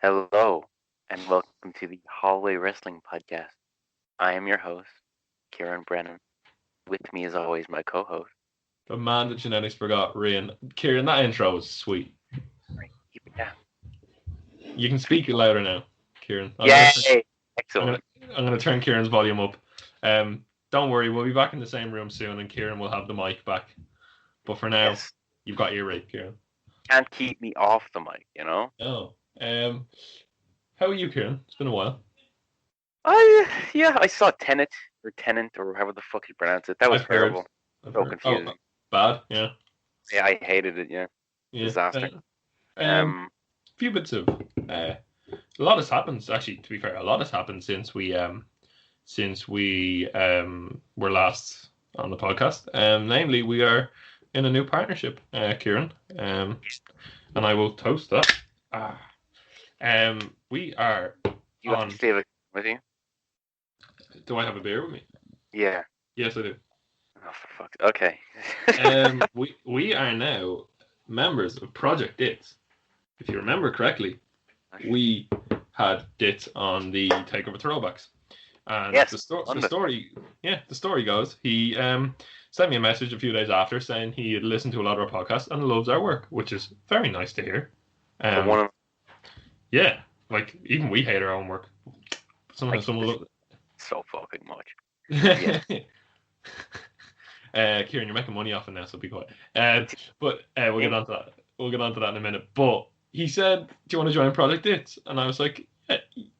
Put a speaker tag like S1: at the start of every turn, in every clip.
S1: Hello, and welcome to the Hallway Wrestling Podcast. I am your host, Kieran Brennan. With me, as always, my co-host.
S2: The man that genetics forgot, Rian. Kieran, that intro was sweet.
S1: Right, keep it down.
S2: You can speak louder now, Kieran.
S1: Yay!
S2: I'm
S1: Excellent.
S2: gonna turn Kieran's volume up. Don't worry, we'll be back in the same room soon, and Kieran will have the mic back. But for now,
S1: Yes,
S2: you've got your right, Kieran.
S1: can't keep me off the mic, you know.
S2: Oh, how are you, Kieran? It's been a while.
S1: I saw Tenant or however the fuck you pronounce it. That was
S2: I've heard.
S1: terrible.
S2: I've
S1: So
S2: heard. Oh,
S1: confusing.
S2: bad. Yeah.
S1: Yeah, I hated it. Yeah,
S2: Yeah.
S1: disaster.
S2: Few bits of. A lot has happened. Actually, to be fair, a lot has happened since we were last on the podcast. Namely, we are in a new partnership, Kieran. And I will toast that. We are
S1: You
S2: on.
S1: actually have it with you?
S2: Do I have a beer with me?
S1: Yeah.
S2: Yes, I do.
S1: Oh, for fuck. Okay.
S2: We are now members of Project Dits. If you remember correctly, we had Dits on the Takeover Throwbacks. And
S1: Yes,
S2: the story goes, he sent me a message a few days after saying he had listened to a lot of our podcasts and loves our work, which is very nice to hear. Yeah, like even we hate our own work. Sometimes someone look
S1: so fucking much.
S2: Yeah. Kieran, you're making money off it now, so be quiet. But we'll get on to that. We'll get on to that in a minute. But he said, "Do you want to join Project Dits?" And I was like,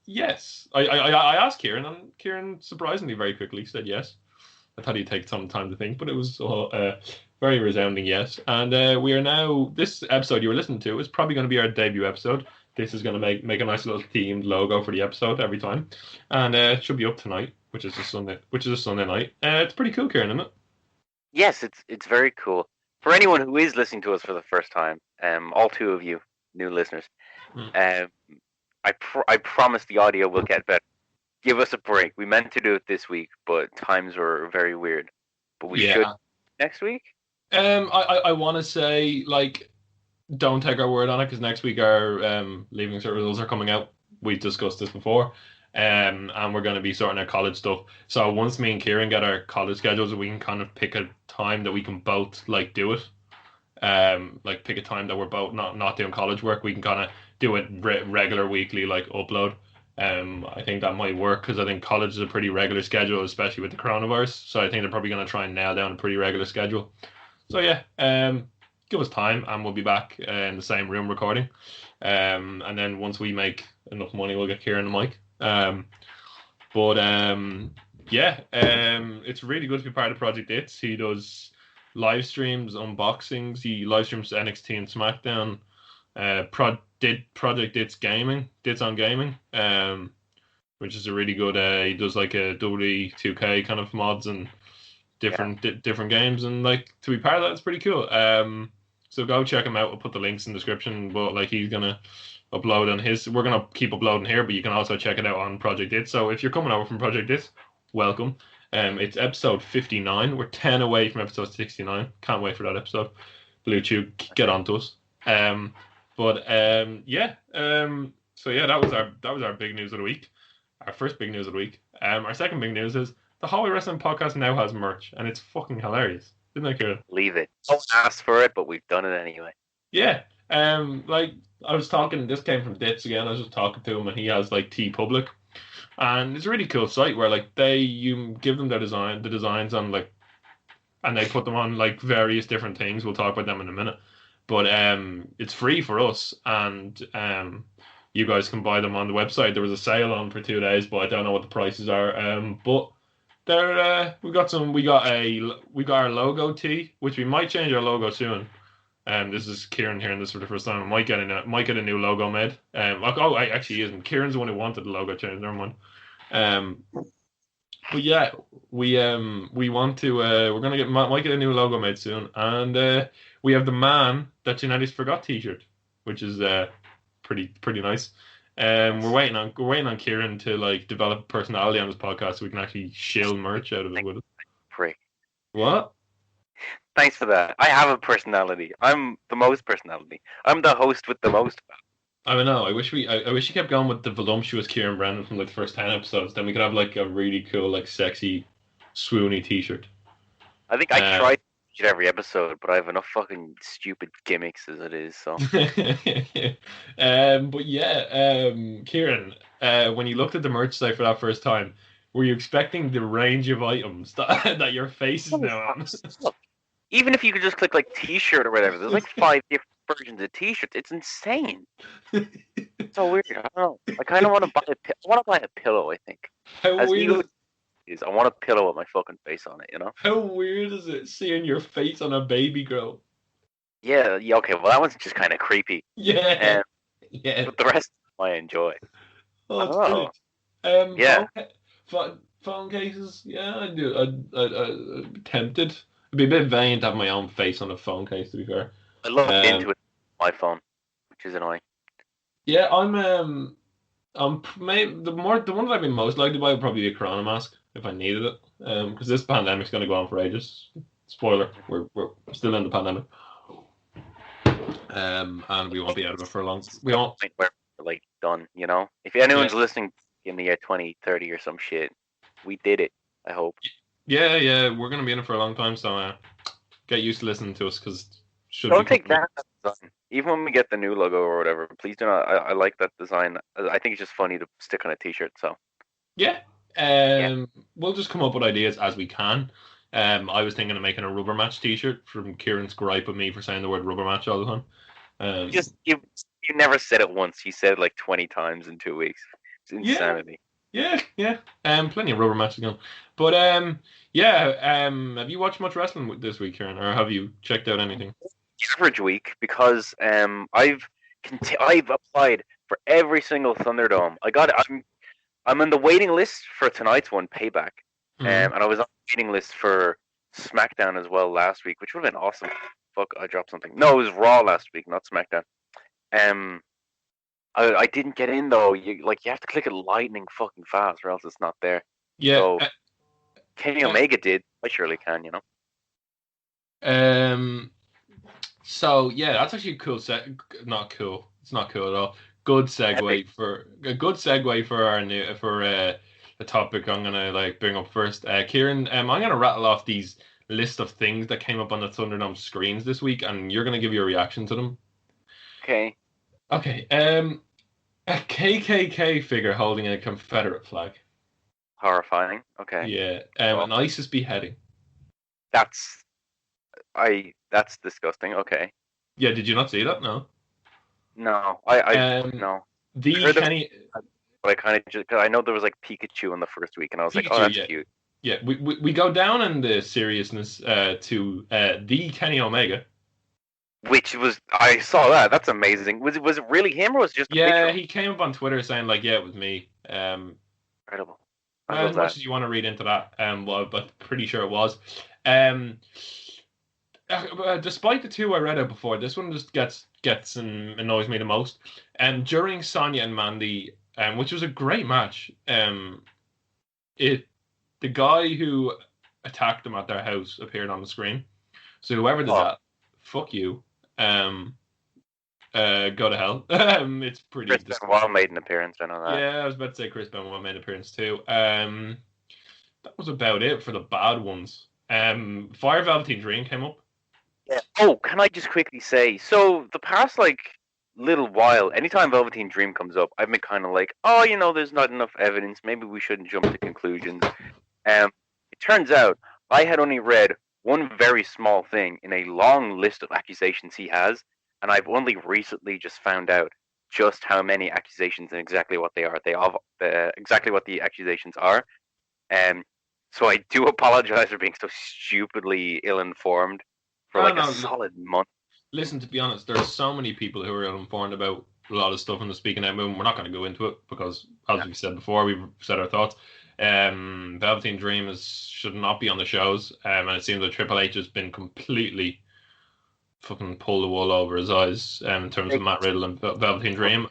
S2: "Yes." I asked Kieran, and Kieran surprisingly very quickly said yes. I thought he'd take some time to think, but it was very resounding yes. And we are now. This episode you were listening to is probably going to be our debut episode. This is going to make a nice little themed logo for the episode every time, and it should be up tonight, which is a Sunday night. It's pretty cool, Kieran, isn't it?
S1: Yes, it's very cool. For anyone who is listening to us for the first time, all two of you new listeners, I promise the audio will get better. Give us a break. We meant to do it this week, but times were very weird. But we should next week.
S2: I want to say don't take our word on it because next week our leaving cert results are coming out. We discussed this before. And we're going to be sorting out college stuff. So once me and Kieran get our college schedules, we can kind of pick a time that we can both do it. Pick a time that we're both not doing college work. We can kind of do it regular weekly, upload. I think that might work because I think college is a pretty regular schedule, especially with the coronavirus. So I think they're probably going to try and nail down a pretty regular schedule. So yeah, give us time and we'll be back in the same room recording. And then once we make enough money, we'll get Kieran the mic. It's really good to be part of Project Dits. He does live streams, unboxings. He live streams NXT and SmackDown. Project Dits Gaming, Dits on Gaming, which is a really good. He does a WWE 2K kind of mods and different games, and to be part of that, it's pretty cool. So go check him out. I'll put the links in the description. But he's gonna upload on his. We're gonna keep uploading here, but you can also check it out on Project Dits. So if you're coming over from Project Dits, welcome. It's episode 59. We're 10 away from episode 69. Can't wait for that episode. Blue Chew, get on to us. That was our big news of the week. Our first big news of the week. Our second big news is the Hallway Wrestling Podcast now has merch, and it's fucking hilarious. Isn't that cool?
S1: Leave it. Don't ask for it, but we've done it anyway.
S2: Yeah. I was talking. This came from Dits again. I was just talking to him, and he has TeePublic, and it's a really cool site where you give them the designs on and they put them on various different things. We'll talk about them in a minute, but it's free for us, and you guys can buy them on the website. There was a sale on for 2 days, but I don't know what the prices are. But we got our logo tee, which we might change our logo soon. This is Kieran hearing this for the first time. I might get a new logo made. I actually isn't. Kieran's the one who wanted the logo changed. Never mind. But yeah, we want to. We're gonna might get a new logo made soon, and we have the man that genetics forgot T-shirt, which is pretty nice. We're waiting on Kieran to develop a personality on his podcast so we can actually shill merch out of it with it.
S1: Prick.
S2: What?
S1: Thanks for that. I have a personality. I'm the most personality. I'm the host with the most.
S2: I don't know. I wish he kept going with the voluptuous Kieran Brennan from like the first 10 episodes. Then we could have like a really cool, like sexy, swoony T-shirt.
S1: I think I try to watch it every episode, but I have enough fucking stupid gimmicks as it is. So
S2: But yeah, Kieran, when you looked at the merch site for that first time, were you expecting the range of items that your face is now on?
S1: look, even if you could just click like T-shirt or whatever, there's like 5 different versions of T-shirts. It's insane. It's so weird. I don't know. I kind of want to buy I want to buy a pillow. I think
S2: How
S1: as
S2: weird
S1: ego is, I want a pillow with my fucking face on it. You know?
S2: how weird is it seeing your face on a baby girl?
S1: Yeah. Yeah. Okay. Well, that one's just kind of creepy.
S2: Yeah, yeah.
S1: But the rest I enjoy.
S2: Oh,
S1: I
S2: it's
S1: don't know.
S2: brilliant.
S1: Yeah.
S2: Phone cases. Yeah, I do. I'm tempted. It'd be a bit vain to have my own face on a phone case. To be fair.
S1: I looked
S2: Um,
S1: into it on my phone, which is annoying.
S2: yeah, the one that I'd be most likely to buy would probably be a Corona mask if I needed it. Because this pandemic's going to go on for ages. Spoiler: we're still in the pandemic. And we won't be out of it for a long. We won't.
S1: Point where we're like done. You know, if anyone's listening in the year 2030 or some shit, we did it. I hope.
S2: Yeah, we're going to be in it for a long time. So get used to listening to us because should
S1: Don't
S2: be
S1: take
S2: coming.
S1: that design. Even when we get the new logo or whatever, please do not. I like that design. I think it's just funny to stick on a T-shirt. So
S2: Yeah.
S1: yeah,
S2: We'll just come up with ideas as we can. I was thinking of making a rubber match T-shirt from Kieran's gripe with me for saying the word rubber match all the time.
S1: you never said it once. You said it like 20 times in 2 weeks. It's
S2: Yeah,
S1: insanity.
S2: yeah. Plenty of rubber matches going. But yeah. Have you watched much wrestling this week, Kieran, or have you checked out anything?
S1: Average week because I've applied for every single Thunderdome. I'm on the waiting list for tonight's one, Payback,
S2: Mhm.
S1: and I was on the waiting list for SmackDown as well last week, which would have been awesome. Fuck, I dropped something. No, it was Raw last week, not SmackDown. Um, I didn't get in though. You have to click it lightning fucking fast, or else it's not there.
S2: Yeah.
S1: So Kenny Omega did. I surely can, you know.
S2: Um. So yeah, that's actually a cool Not cool. It's not cool at all. Good
S1: Epic.
S2: segue for a good segue for our new for the topic I'm gonna like bring up first. Kieran, I'm gonna rattle off these list of things that came up on the Thunderdome screens this week, and you're gonna give your reaction to them.
S1: Okay.
S2: Okay. A KKK figure holding a Confederate flag.
S1: Horrifying. Okay.
S2: Yeah.
S1: Well,
S2: An ISIS beheading.
S1: that's that's disgusting. Okay.
S2: Yeah. Did you not see that? No.
S1: No, I
S2: Um.
S1: no. I
S2: The
S1: heard that,
S2: Kenny.
S1: but I kind of just cause I know there was like Pikachu in the first week, and I was like, oh,
S2: Pikachu.
S1: that's
S2: Yeah.
S1: cute.
S2: Yeah, we go down in the seriousness to the Kenny Omega.
S1: Which was I saw that. That's amazing. Was it really him or was it just a picture
S2: Yeah,
S1: of him?
S2: he came up on Twitter saying like, yeah, it was me.
S1: Incredible. I
S2: As
S1: love
S2: much
S1: that.
S2: as you want to read into that, well, but pretty sure it was. Um, despite the two I read out before, this one just gets and annoys me the most. During Sonya and Mandy, which was a great match. It the guy who attacked them at their house appeared on the screen. So whoever did
S1: Oh,
S2: that, fuck you. Um, go to hell. It's pretty
S1: Chris
S2: disgusting.
S1: Benoit made an appearance. I know that.
S2: Yeah, I was about to say Chris Benoit made an appearance too. That was about it for the bad ones. Fire Velveteen Dream came up.
S1: Yeah. Oh, can I just quickly say? So the past like little while, anytime Velveteen Dream comes up, I've been kind of like, oh, there's not enough evidence. Maybe we shouldn't jump to conclusions. It turns out I had only read one very small thing in a long list of accusations he has, and I've only recently just found out just how many accusations and exactly what they are. They have exactly what the accusations are. Um, so I do apologize for being so stupidly ill-informed for
S2: I
S1: like
S2: don't
S1: a
S2: know.
S1: solid month.
S2: Listen, to be honest, there's so many people who are informed about a lot of stuff in the Speaking Out movement. We're not going to go into it because, as we've said before, we've said our thoughts. Velveteen Dream should not be on the shows, and it seems that Triple H has been completely fucking pulled the wool over his eyes in terms
S1: They,
S2: of Matt Riddle and Velveteen Dream.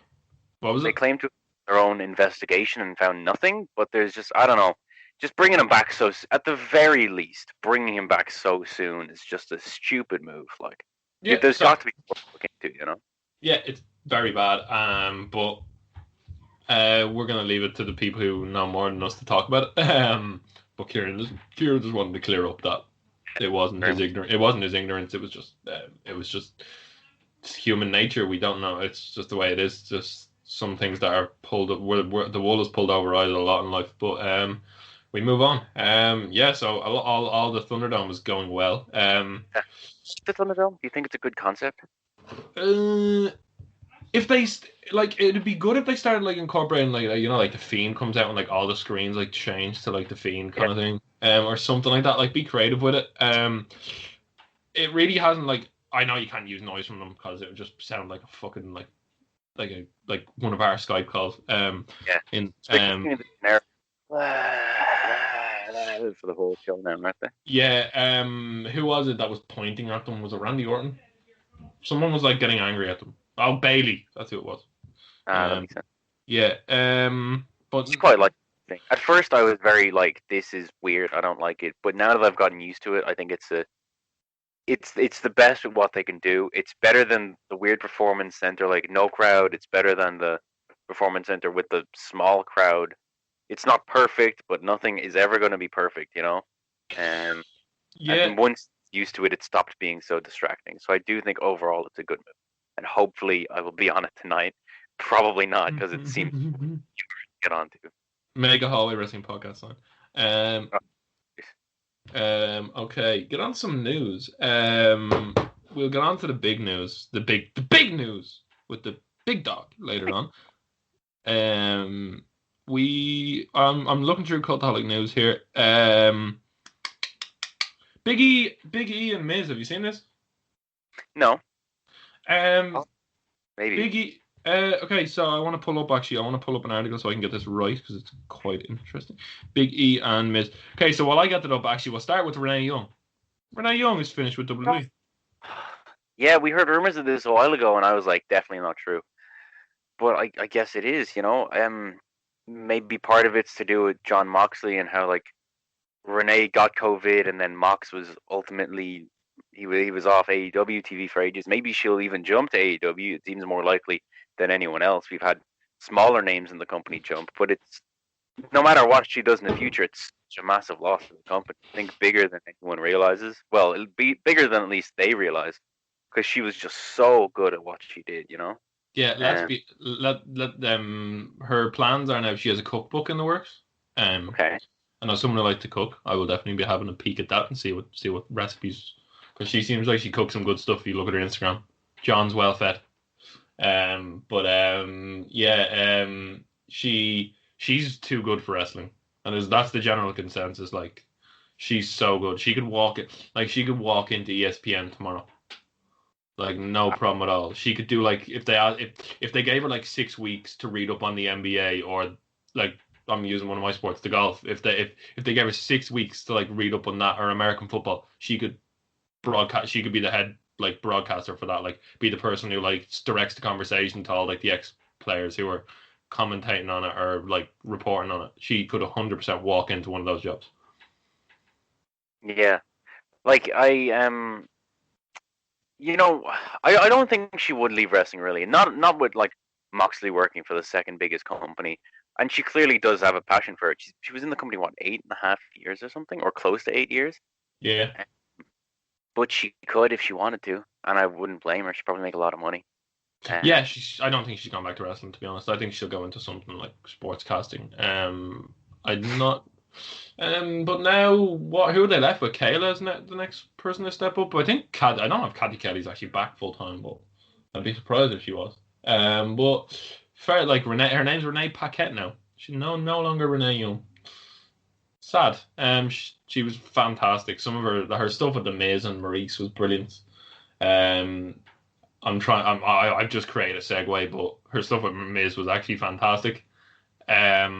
S2: What was
S1: they
S2: it?
S1: claim to have their own investigation and found nothing, but there's just I don't know. Just bringing him back at the very least, bringing him back so soon is just a stupid move. Like,
S2: Yeah,
S1: there's
S2: so
S1: got to be more to look into, you know.
S2: yeah, it's very bad. But we're gonna leave it to the people who know more than us to talk about it. But Kieran just wanted to clear up that it wasn't his ignorance. It wasn't his ignorance. It was just human nature. We don't know. It's just the way it is. Just some things that are pulled up where the wool is pulled over eyes a lot in life. But we move on. Yeah. So all the Thunderdome was going well.
S1: The Thunderdome. Do you think it's a good concept?
S2: If they it'd be good if they started like incorporating like the Fiend comes out and like all the screens like change to like the Fiend kind of thing, or something like that. Like be creative with it. It really hasn't like. I know you can't use noise from them because it would just sound like a fucking like one of our Skype calls.
S1: For the whole show now, aren't they?
S2: Yeah. Who was it that was pointing at them? Was it Randy Orton? Someone was like getting angry at them. Oh, Bailey. That's who it was.
S1: That makes sense.
S2: Yeah. But
S1: it's quite like the thing. At first, I was very like, "This is weird. I don't like it." But now that I've gotten used to it, I think it's the best at what they can do. It's better than the weird performance center, like no crowd. It's better than the performance center with the small crowd. It's not perfect, but nothing is ever going to be perfect, you know. And once used to it, it stopped being so distracting. So I do think overall it's a good move, and hopefully I will be on it tonight. Probably not because it seems to get on to.
S2: Mega Hallway Wrestling Podcast on. Okay, get on some news. We'll get on to the big news. The big news with the big dog later on. I'm looking through Cultaholic news here. Big E and Miz, have you seen this?
S1: No.
S2: Maybe. Big E. Okay, so I want to pull up an article so I can get this right because it's quite interesting. Big E and Miz. Okay, so while I get it up, actually, we'll start with Renee Young. Renee Young is finished with WWE.
S1: Yeah, we heard rumors of this a while ago, and I was like, definitely not true. But I guess it is, you know. Maybe part of it's to do with John Moxley and how like Renee got COVID, and then Mox was ultimately he was off AEW TV for ages. Maybe she'll even jump to AEW. It seems more likely than anyone else. We've had smaller names in the company jump, but it's no matter what she does in the future, it's such a massive loss to the company. I think bigger than anyone realizes. Well, it'll be bigger than at least they realize because she was just so good at what she did, you know.
S2: Yeah, let them. Her plans are now she has a cookbook in the works.
S1: Okay.
S2: I know someone who likes to cook. I will definitely be having a peek at that and see what recipes. Because she seems like she cooks some good stuff. If you look at her Instagram, John's well fed. She's too good for wrestling, and that's the general consensus. Like, she's so good. She could walk into ESPN tomorrow. Like, no problem at all. She could do like if they gave her like 6 weeks to read up on the NBA, or like I'm using one of my sports, the golf. If they gave her 6 weeks to like read up on that, or American football, she could broadcast. She could be the head like broadcaster for that. Like, be the person who like directs the conversation to all like the ex players who are commentating on it or like reporting on it. She could 100% walk into one of those jobs.
S1: Yeah, like you know, I don't think she would leave wrestling really. Not with like Moxley working for the second biggest company, and she clearly does have a passion for it. She was in the company 8.5 years or something, or close to 8 years.
S2: Yeah.
S1: But she could if she wanted to, and I wouldn't blame her. She'd probably make a lot of money.
S2: Yeah, I don't think she's gone back to wrestling, to be honest. I think she'll go into something like sportscasting. I'm not. But now, who are they left with? Kayla is the next person to step up. I think I don't know if Cathy Kelly's actually back full time, but I'd be surprised if she was. But fair, like Renee, her name's Renee Paquette now. She's no longer Renee Young. Sad. She was fantastic. Some of her stuff with the Miz and Maurice was brilliant. I've just created a segue, but her stuff with Miz was actually fantastic. Yeah,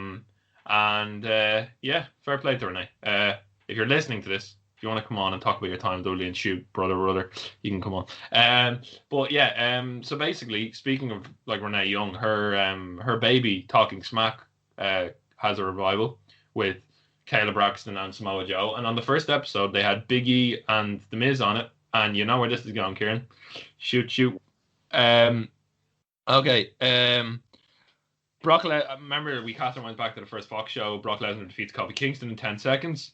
S2: fair play to Renee. If you're listening to this, if you want to come on and talk about your time, Dudley, and shoot brother, you can come on. But yeah, so basically, speaking of like Renee Young, her baby Talking Smack has a revival with Kayla Braxton and Samoa Joe, and on the first episode they had Big E and The Miz on it, and you know where this is going, Kieran. Shoot. Okay. Remember we cast our minds back to the first Fox show. Brock Lesnar defeats Kofi Kingston in 10 seconds.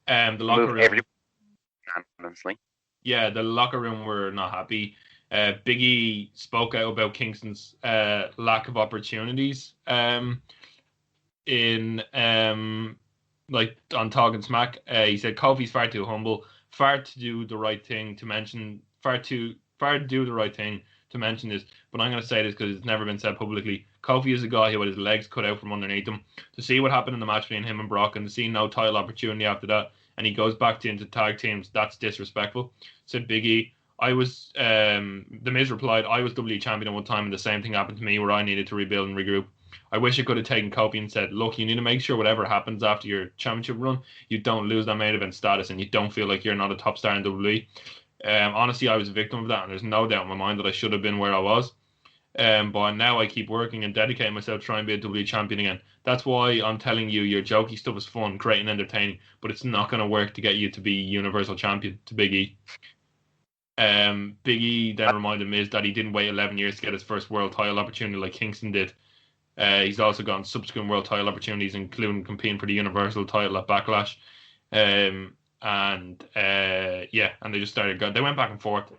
S2: The locker room.
S1: Everyone, honestly.
S2: Yeah, the locker room were not happy. Big E spoke out about Kingston's lack of opportunities. In like on Talking Smack, he said Kofi's far too humble, far to do the right thing to mention, far to do the right thing to mention this. But I'm going to say this because it's never been said publicly. Kofi is a guy who had his legs cut out from underneath him. To see what happened in the match between him and Brock, and to see no title opportunity after that, and he goes back into tag teams, that's disrespectful. Said Big E. The Miz replied, I was WWE champion at one time, and the same thing happened to me where I needed to rebuild and regroup. I wish I could have taken Kofi and said, look, you need to make sure whatever happens after your championship run, you don't lose that main event status and you don't feel like you're not a top star in WWE. Honestly, I was a victim of that, and there's no doubt in my mind that I should have been where I was. But now I keep working and dedicating myself trying to be a WWE champion again. That's why I'm telling you, your jokey stuff is fun, great and entertaining, but it's not going to work to get you to be Universal Champion, to Big E. Big E then reminded Miz that he didn't wait 11 years to get his first world title opportunity like Kingston did. He's also gotten subsequent world title opportunities, including competing for the Universal title at Backlash. And they just started going. They went back and forth.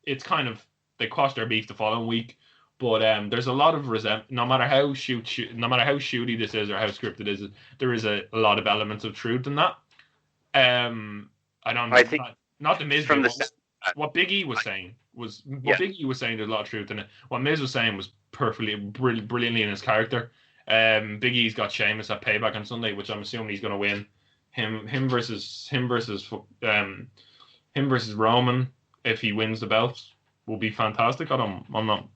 S2: It's kind of, they quashed their beef the following week, but there's a lot of resentment. No matter how shooty this is or how scripted it is, there is a lot of elements of truth in that. I think not the Miz from what Big E was saying was Big E was saying. There's a lot of truth in it. What Miz was saying was perfectly brilliantly in his character. Big E's got Sheamus at Payback on Sunday, which I'm assuming he's going to win. Him versus Roman, if he wins the belt, will be fantastic. I'm not.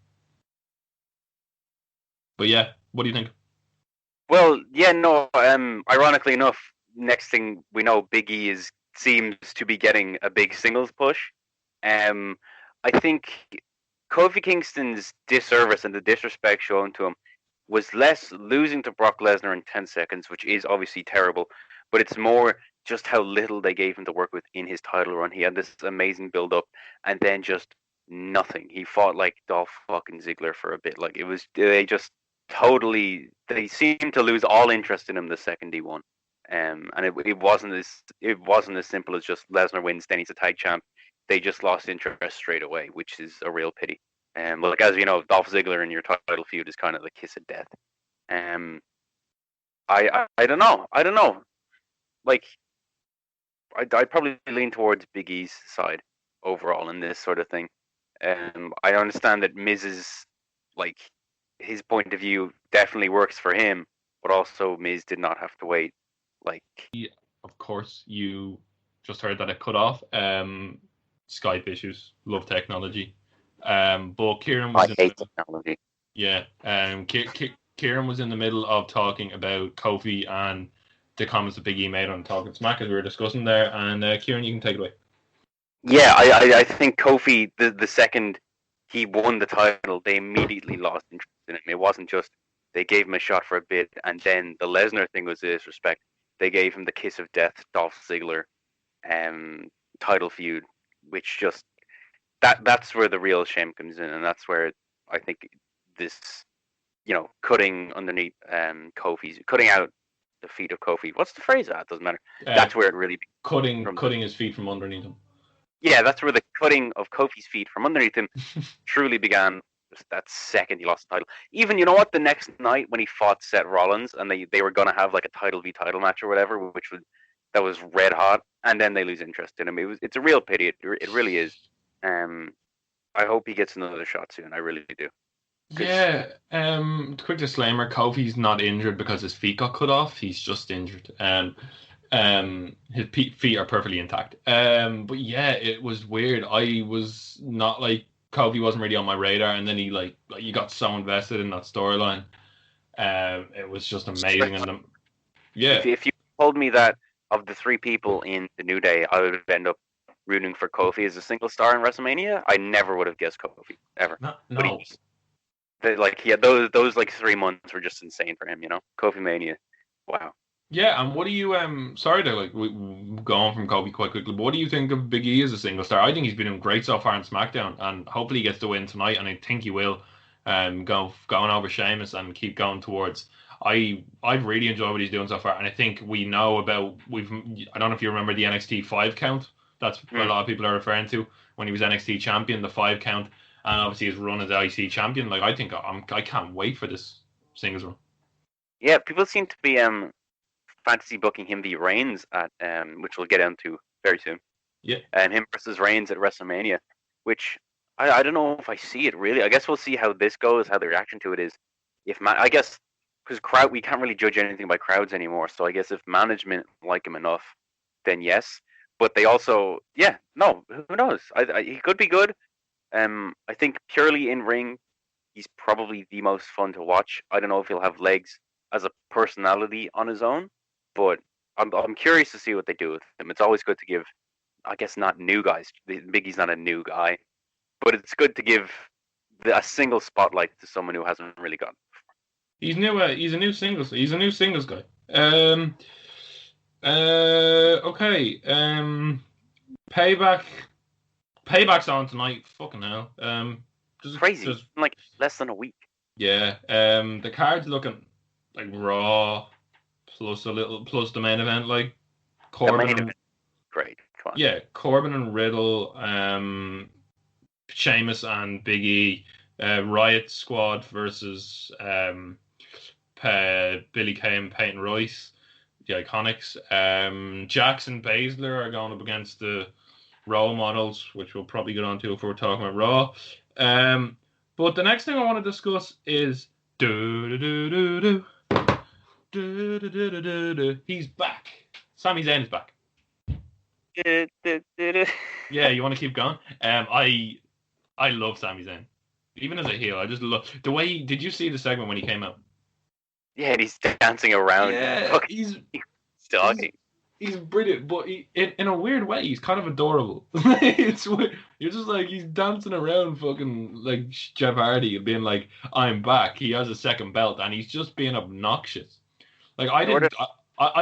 S2: But yeah, what do you think?
S1: Well, yeah, no. Ironically enough, next thing we know, Big E seems to be getting a big singles push. I think Kofi Kingston's disservice and the disrespect shown to him was less losing to Brock Lesnar in 10 seconds, which is obviously terrible, but it's more just how little they gave him to work with in his title run. He had this amazing build-up, and then just nothing. He fought like Dolph fucking Ziggler for a bit. Like, it was, they seemed to lose all interest in him the second he won. And it wasn't as simple as just Lesnar wins, then he's a tag champ. They just lost interest straight away, which is a real pity. Like, as you know, Dolph Ziggler in your title feud is kind of the kiss of death. I don't know. Like, I'd probably lean towards Big E's side overall in this sort of thing. I understand that Miz's, like, his point of view definitely works for him, but also Miz did not have to wait. Like,
S2: of course, you just heard that it cut off. Skype issues, love technology. But Kieran was.
S1: I hate technology.
S2: Yeah. Kieran was in the middle of talking about Kofi and the comments that Big E made on Talking Smack as we were discussing there. And Kieran, you can take it away.
S1: Yeah, I think Kofi, the second he won the title, they immediately lost interest in him. It wasn't just they gave him a shot for a bit, and then the Lesnar thing was disrespect. They gave him the kiss of death, Dolph Ziggler, title feud, which just that's where the real shame comes in, and that's where I think this, cutting underneath cutting out the feet of Kofi. What's the phrase? It doesn't matter. That's where it really
S2: cutting his feet from underneath him.
S1: Yeah, that's where the cutting of Kofi's feet from underneath him truly began. Just that second he lost the title. Even, you know what, the next night when he fought Seth Rollins and they were gonna have like a title v title match or whatever, that was red hot, and then they lose interest in him. It's a real pity. It really is. I hope he gets another shot soon. I really do.
S2: Yeah. Quick disclaimer: Kofi's not injured because his feet got cut off. He's just injured. His feet are perfectly intact. But yeah, it was weird. I was not like, Kofi wasn't really on my radar, and then you got so invested in that storyline. It was just amazing. And
S1: if you told me that of the three people in the New Day, I would end up rooting for Kofi as a single star in WrestleMania, I never would have guessed Kofi ever.
S2: No.
S1: Those like 3 months were just insane for him. Kofi Mania. Wow.
S2: Yeah, and what do you sorry to we go on from Kofi quite quickly, but what do you think of Big E as a single star? I think he's been doing great so far on SmackDown, and hopefully he gets the win tonight, and I think he will. going over Sheamus and keep going towards. I've really enjoyed what he's doing so far, and I think we know about I don't know if you remember the NXT 5 count. That's what a lot of people are referring to when he was NXT champion, the 5 count, and obviously his run as IC champion. Like I can't wait for this singles run.
S1: Yeah, people seem to be fantasy booking him the Reigns at which we'll get into very soon.
S2: Yeah,
S1: and him versus Reigns at WrestleMania, which I don't know if I see it really. I guess we'll see how this goes, how the reaction to it is. I guess because we can't really judge anything by crowds anymore. So I guess if management like him enough, then yes. But they also, no, who knows? He could be good. I think purely in ring, he's probably the most fun to watch. I don't know if he'll have legs as a personality on his own, but I'm curious to see what they do with him. It's always good to give, I guess, not new guys. Biggie's not a new guy, but it's good to give a single spotlight to someone who hasn't really gotten.
S2: He's new. He's a new singles. He's a new singles guy. Okay. Payback's on tonight. Fucking hell.
S1: Crazy. Like less than a week.
S2: Yeah. The card's looking like Raw plus the main event, like Corbin.
S1: Great. Come on.
S2: Yeah, Corbin and Riddle, Sheamus and Big E, Riot Squad versus Billy Kay and Peyton Royce, the Iconics. Jax and Baszler are going up against the Raw models, which we'll probably get onto if we're talking about Raw. But the next thing I want to discuss is he's back. Sami Zayn is back. Yeah, you want to keep going? I love Sami Zayn. Even as a heel, I just love the way. Did you see the segment when he came out?
S1: Yeah, and he's dancing around.
S2: Yeah, he's
S1: talking.
S2: He's brilliant, but in a weird way, he's kind of adorable. It's weird. You're just like, he's dancing around fucking like Jeff Hardy and being like, I'm back. He has a second belt, and he's just being obnoxious. Like, I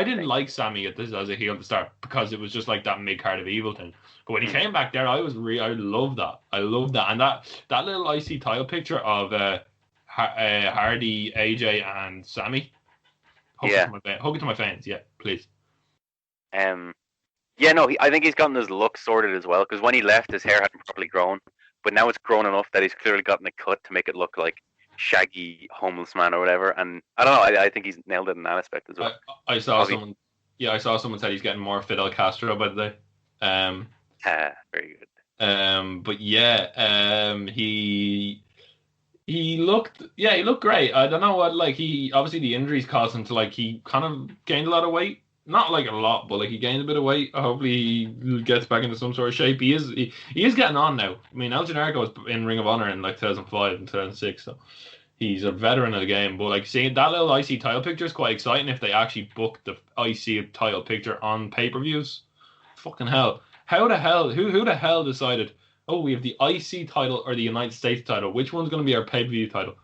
S2: didn't like Sami as a heel at the start because it was just like that mid-card of evil thing. But when he came back there, I loved that. I loved that. And that little IC title picture of Hardy, AJ, and Sami. Hug it to my fans, yeah, please.
S1: I think he's gotten his look sorted as well, because when he left, his hair hadn't properly grown, but now it's grown enough that he's clearly gotten a cut to make it look like shaggy homeless man or whatever. And I don't know, I think he's nailed it in that aspect as well.
S2: I saw someone said he's getting more Fidel Castro by the day.
S1: Very good.
S2: But yeah, he looked great. I don't know what, like, he obviously the injuries caused him to, like, he kind of gained a lot of weight. Not like a lot, but like he gained a bit of weight. Hopefully he gets back into some sort of shape. He is getting on now. I mean, El Generico was in Ring of Honor in like 2005 and 2006, so he's a veteran of the game. But like seeing that little IC title picture is quite exciting if they actually book the IC title picture on pay-per-views. Fucking hell. Who the hell decided, oh, we have the IC title or the United States title? Which one's going to be our pay-per-view title?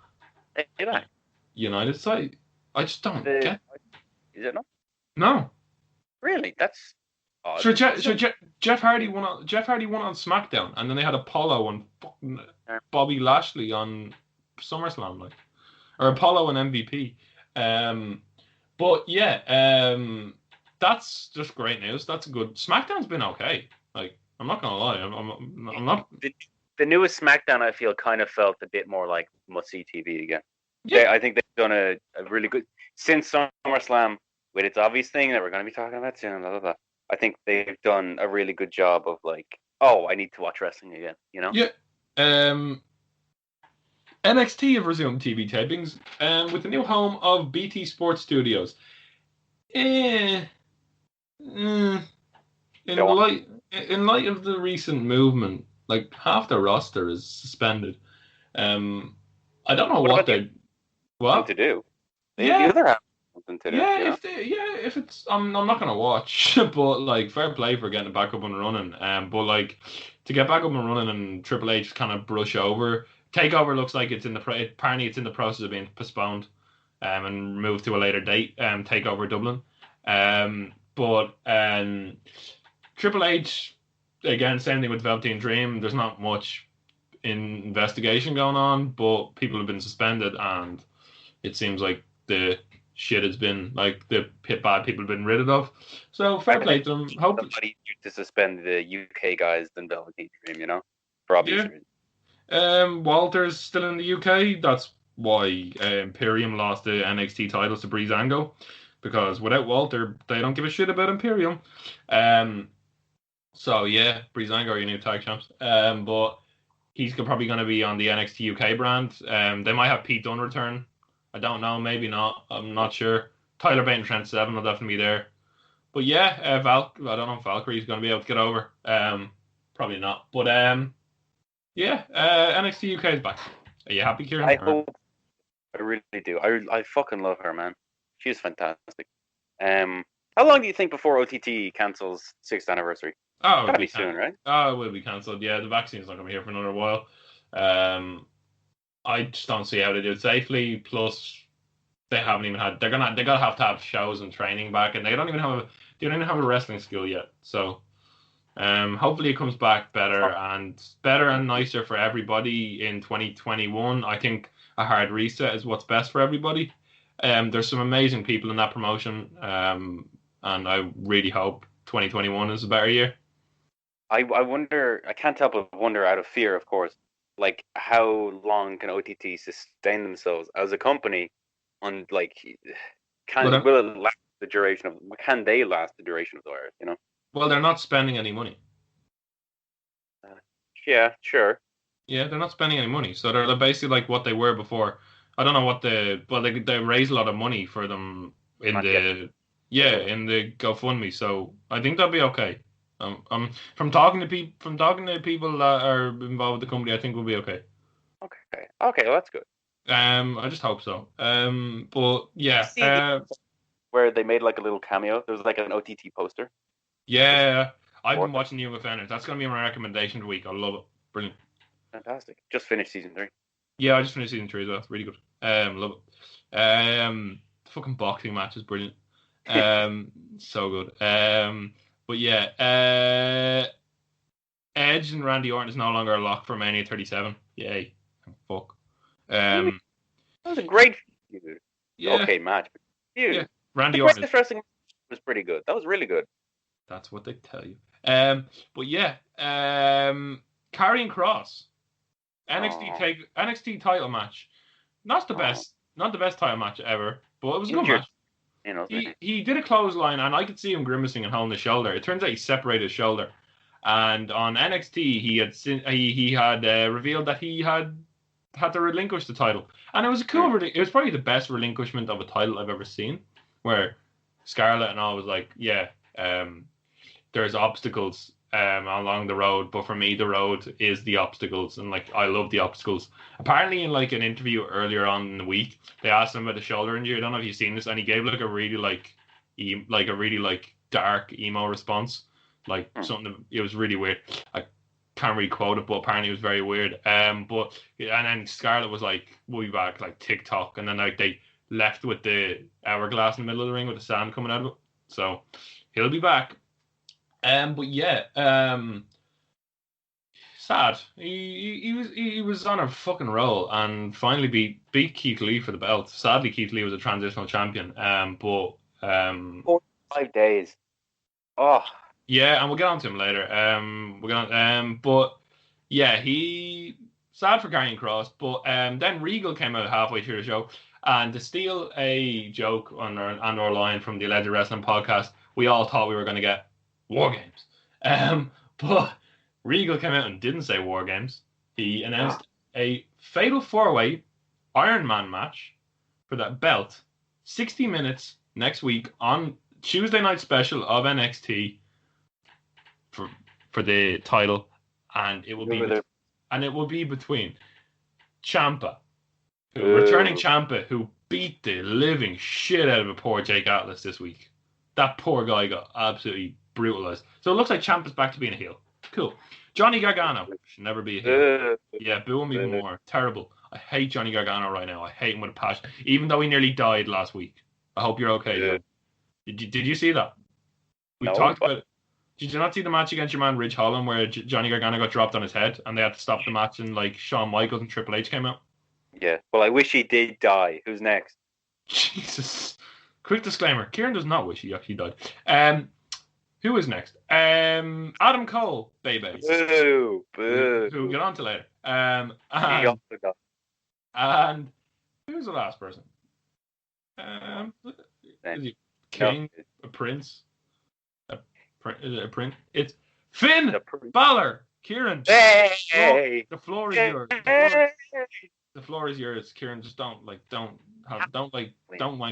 S2: United States? I just don't get.
S1: Is it not?
S2: No.
S1: Really? That's odd.
S2: So Jeff Hardy won on SmackDown, and then they had Apollo and fucking Bobby Lashley on SummerSlam, like, or Apollo and MVP. But yeah, that's just great news. That's good. SmackDown's been okay. Like, I'm not gonna lie, I'm not.
S1: The newest SmackDown, I feel, kind of felt a bit more like must-see TV again.
S2: Yeah.
S1: I think they've done a really good since SummerSlam. With its obvious thing that we're going to be talking about soon, blah, blah, blah. I think they've done a really good job of like, oh, I need to watch wrestling again, you know?
S2: Yeah. NXT have resumed TV tapings with the new home of BT Sports Studios. In light of the recent movement, like half the roster is suspended. I don't know what they're
S1: to do.
S2: The
S1: other half.
S2: If it's I'm not gonna watch, but like fair play for getting it back up and running. But like to get back up and running and Triple H kind of brush over. Takeover looks like apparently it's in the process of being postponed, and moved to a later date. Takeover Dublin, but Triple H again, same thing with Velveteen Dream. There's not much investigation going on, but people have been suspended, and it seems like the shit has been like the bad people have been rid of. So fair play to them. Hope
S1: it's easier to suspend the UK guys than Velveteen Dream, you know, for obvious reasons.
S2: Walter's still in the UK. That's why Imperium lost the NXT titles to Breezango, because without Walter, they don't give a shit about Imperium. So yeah, Breezango are your new tag champs. But he's probably going to be on the NXT UK brand. They might have Pete Dunne return. I don't know, maybe not. I'm not sure. Tyler Bate and Trent Seven will definitely be there. But yeah, I don't know if Valkyrie's going to be able to get over. Probably not. But NXT UK is back. Are you happy, Kieran?
S1: I hope. I really do. I fucking love her, man. She's fantastic. How long do you think before OTT cancels 6th anniversary?
S2: Oh,
S1: Gotta be soon, right?
S2: Oh, it will be cancelled. Yeah, the vaccine's not going to be here for another while. I just don't see how they do it safely. Plus, they haven't even had. They gotta have to have shows and training back, and they don't even have a wrestling school yet. So, hopefully it comes back better and nicer for everybody in 2021. I think a hard reset is what's best for everybody. There's some amazing people in that promotion, and I really hope 2021 is a better year.
S1: I wonder. I can't help but wonder, out of fear, of course, like how long can OTT sustain themselves as a company? On will it last the duration of? Can they last the duration of the virus? You know.
S2: Well, they're not spending any money.
S1: Yeah, sure.
S2: Yeah, they're not spending any money, so they're basically like what they were before. I don't know what they raise a lot of money for them in the GoFundMe, so I think they'll be okay. From talking to people that are involved with the company, I think we'll be okay.
S1: Okay, well, that's good.
S2: I just hope so. But yeah,
S1: where they made like a little cameo. There was like an OTT poster.
S2: Yeah, I've been watching New Offenders. That's going to be my recommendation of the week. I love it. Brilliant.
S1: Fantastic. Just finished season 3.
S2: Yeah, I just finished season 3 as well. It's really good. Love it. The fucking boxing match is brilliant. So good. But yeah, Edge and Randy Orton is no longer a lock for Mania 37. Yay. Fuck.
S1: That was a great feud.
S2: Yeah.
S1: Okay match. Feud.
S2: Yeah. Randy Orton
S1: wrestling was pretty good. That was really good.
S2: That's what they tell you. But yeah, Karrion Kross, NXT title match. Not the best title match ever, but it was a good match.
S1: You know,
S2: he did a clothesline, and I could see him grimacing and holding his shoulder. It turns out he separated his shoulder, and on NXT he had revealed that he had to relinquish the title, and it was a cool. It was probably the best relinquishment of a title I've ever seen, where Scarlett and all was like, yeah, there's obstacles along the road, but for me the road is the obstacles, and like I love the obstacles. Apparently in like an interview earlier on in the week, they asked him about the shoulder injury. I don't know if you've seen this, and he gave like a really dark emo response, like something. It was really weird. I can't really quote it, but apparently it was very weird. And then Scarlett was like, "We'll be back," like TikTok, and then like they left with the hourglass in the middle of the ring with the sand coming out of it. So he'll be back. But yeah, sad. He was on a fucking roll and finally beat Keith Lee for the belt. Sadly, Keith Lee was a transitional champion.
S1: 45 days. Oh.
S2: Yeah, and we'll get on to him later. But yeah, he sad for Karrion Kross. But then Regal came out halfway through the show, and to steal a joke on our line from the Alleged Wrestling podcast, we all thought we were going to get War Games. But Regal came out and didn't say War Games. He announced a fatal 4-way Iron Man match for that belt, 60 minutes next week on Tuesday night special of NXT for the title, and it will be between Ciampa, returning Ciampa, who beat the living shit out of a poor Jake Atlas this week. That poor guy got absolutely brutalized. So it looks like Ciampa's back to being a heel. Cool. Johnny Gargano should never be a heel. Yeah, boo him even more. Terrible. I hate Johnny Gargano right now. I hate him with a passion. Even though he nearly died last week. I hope you're okay. Did you see that? We talked about it. Did you not see the match against your man Ridge Holland where Johnny Gargano got dropped on his head and they had to stop the match and like Shawn Michaels and Triple H came out?
S1: Yeah. Well, I wish he did die. Who's next?
S2: Jesus. Quick disclaimer: Kieran does not wish he actually died. Who is next? Adam Cole, baby.
S1: Boo, boo.
S2: Who we'll get on to later. And who's the last person? Is he King? No. A prince? Is it a prince? It's Finn Balor. Kieran.
S1: Hey!
S2: The floor is yours. The floor is yours, Kieran. Just don't wank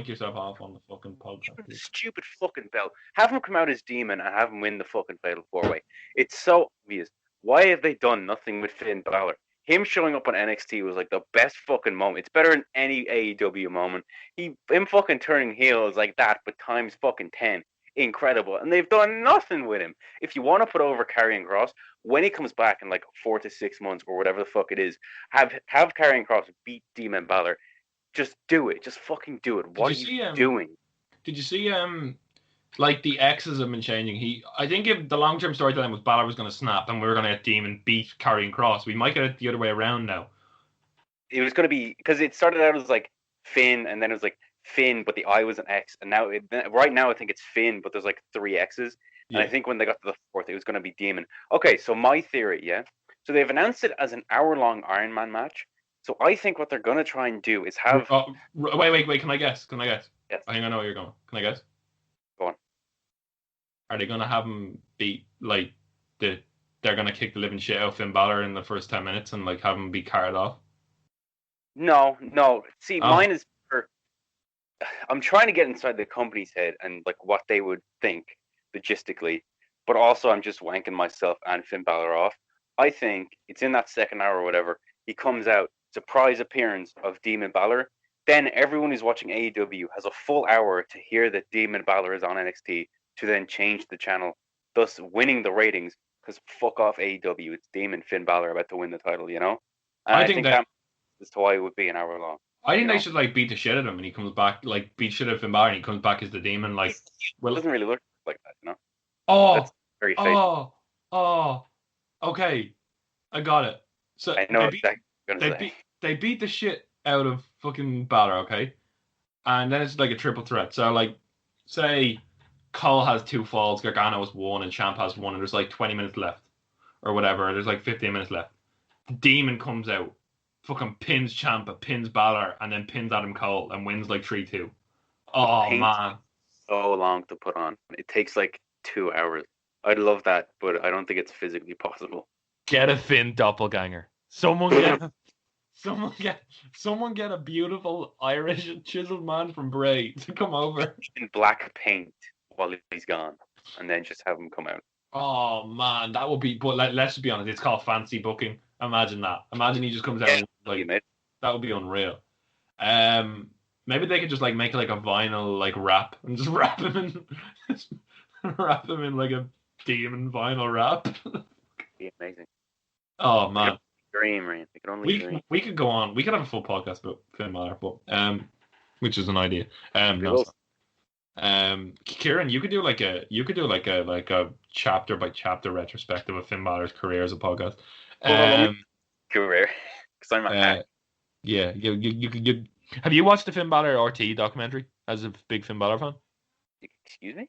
S2: yourself off on the fucking podcast.
S1: The stupid fucking belt. Have him come out as Demon and have him win the fucking Fatal 4-Way. It's so obvious. Why have they done nothing with Finn Balor? Him showing up on NXT was like the best fucking moment. It's better than any AEW moment. Him fucking turning heel is like that, but times fucking 10. Incredible. And they've done nothing with him. If you want to put over Karrion Kross, when he comes back in like 4 to 6 months or whatever the fuck it is, have Karrion Kross beat Demon Balor. Just do it. Just fucking do it. What are you doing?
S2: Did you see like the X's have been changing? I think if the long term storytelling was Balor was going to snap and we were going to get Demon beat Karrion Kross, we might get it the other way around now.
S1: It was going to be because it started out as like Finn, and then it was like Finn, but the I was an X, and now right now I think it's Finn, but there's like 3 X's, and I think when they got to the 4th, it was going to be Demon. Okay, so my theory, so they've announced it as an hour-long Iron Man match. So I think what they're going to try and do is have.
S2: Wait! Can I guess? Yes. I think I know where you're going. Can I guess?
S1: Go on.
S2: Are they going to have him beat like they're going to kick the living shit out of Finn Balor in the first 10 minutes and like have him be carried off?
S1: No. See, mine is. I'm trying to get inside the company's head and like what they would think logistically, but also I'm just wanking myself and Finn Balor off. I think it's in that second hour or whatever. He comes out, surprise appearance of Demon Balor. Then everyone who's watching AEW has a full hour to hear that Demon Balor is on NXT to then change the channel, thus winning the ratings. Because fuck off AEW, it's Demon Finn Balor about to win the title, you know. And I think that is why it would be an hour long.
S2: I think they should like beat the shit out of him and he comes back, like beat shit out of Finn Balor and he comes back as the Demon. Like,
S1: well, it doesn't really look like that, you know.
S2: That's very fake. Okay, I got it. So
S1: I know
S2: they beat the shit out of fucking Balor, okay, and then it's like a triple threat. So like, say Cole has 2 falls, Gargano has 1, and Champ has 1, and there's like 20 minutes left or whatever. There's like 15 minutes left. Demon comes out. Fucking pins Ciampa, pins Balor, and then pins Adam Cole and wins like 3-2. Oh man,
S1: so long to put on. It takes like 2 hours. I'd love that, but I don't think it's physically possible.
S2: Get a Finn doppelganger. Someone get a beautiful Irish chiseled man from Bray to come over
S1: in black paint while he's gone, and then just have him come out.
S2: Oh man, that would be. But let's be honest, it's called fancy booking. Imagine that. Imagine he just comes out like that would be unreal. Maybe they could just like make like a vinyl like wrap and just wrap him in like a Demon vinyl wrap.
S1: Be amazing.
S2: Oh man,
S1: dream, Ryan.
S2: We could go on. We could have a full podcast about Finn Balor, but which is an idea. Kieran, you could do like a chapter by chapter retrospective of Finn Balor's career as a podcast.
S1: Career, because I'm a hack.
S2: Yeah, you have you watched the Finn Balor RT documentary as a big Finn Balor fan?
S1: Excuse me?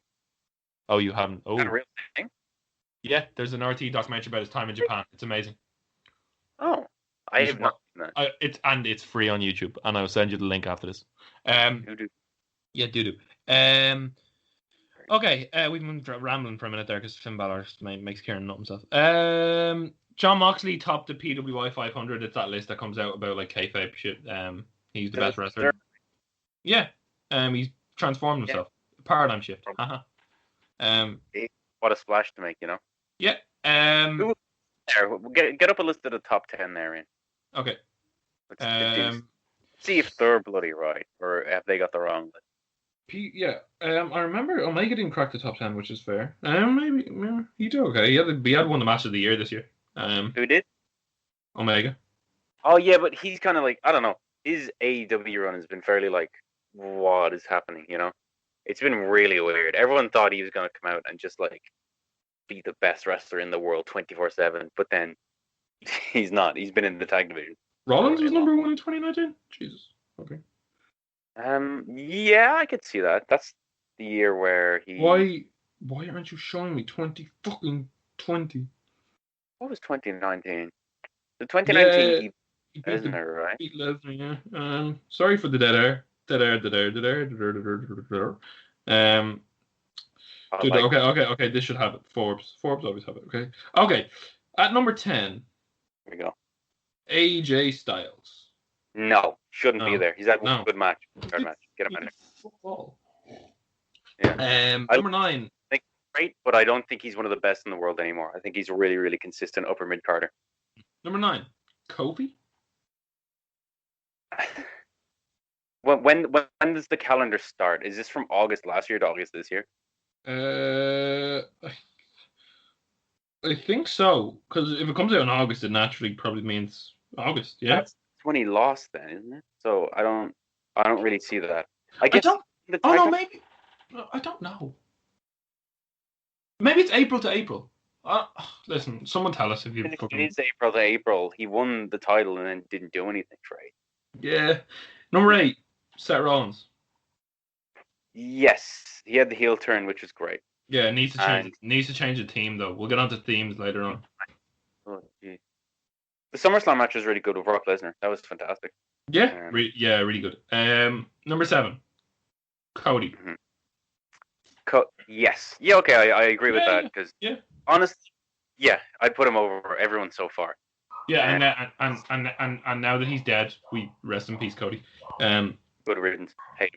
S2: Oh, you haven't? Oh,
S1: is that a real thing?
S2: Yeah, there's an RT documentary about his time in Japan. It's amazing.
S1: Oh, I have not seen that.
S2: It's free on YouTube, and I'll send you the link after this.
S1: Do.
S2: Yeah, do. Okay, we've been rambling for a minute there because Finn Balor makes Kieran nut himself. John Moxley topped the PWI 500. It's that list that comes out about like kayfabe shit. He's the best wrestler. Yeah. He's transformed himself. Yeah. Paradigm shift.
S1: What a splash to make, you know.
S2: Yeah.
S1: Get up a list of the top 10 there, Ian.
S2: Okay.
S1: Let's see if they're bloody right or have they got the wrong list.
S2: Yeah, I remember Omega didn't crack the top 10, which is fair. Maybe he did okay. He had won the match of the year this year.
S1: Who did?
S2: Omega.
S1: Oh yeah, but he's kind of like, I don't know. His AEW run has been fairly like, what is happening? You know, it's been really weird. Everyone thought he was gonna come out and just like be the best wrestler in the world 24/7, but then he's not. He's been in the tag division.
S2: Rollins was number 1 in 2019? Jesus. Okay.
S1: Yeah, I could see that. That's the year where he.
S2: Why aren't you showing me 2020?
S1: What was 2019? The 2019 he beat Lesnar, right?
S2: Beat Lesnar, yeah. Sorry for the dead air. Dude, okay. This should have it. Forbes always have it. Okay. At number 10.
S1: Here we go.
S2: AJ Styles.
S1: No, shouldn't be there. He's had one good match. Get him in there. Yeah.
S2: Number 9.
S1: I think great, but I don't think he's one of the best in the world anymore. I think he's a really, really consistent upper mid carder.
S2: Number 9. Kofi.
S1: When does the calendar start? Is this from August last year to August this year?
S2: I think so. Because if it comes out in August, it naturally probably means August. Yeah.
S1: That's when he lost, then, isn't it? So I don't really see that. I guess.
S2: Maybe. I don't know. Maybe it's April to April. Listen, someone tell us if you.
S1: It is April to April. He won the title and then didn't do anything for it.
S2: Yeah. Number 8, Seth Rollins.
S1: Yes, he had the heel turn, which was great.
S2: Yeah, needs to change the team though. We'll get onto themes later on.
S1: Oh, geez. The SummerSlam match was really good with Brock Lesnar. That was fantastic.
S2: Yeah, really good. Number 7, Cody.
S1: Mm-hmm. Yes. Yeah. Okay. I agree with that because honestly, I'd put him over everyone so far.
S2: Yeah, and now that he's dead, we rest in peace, Cody.
S1: Good riddance. Hey.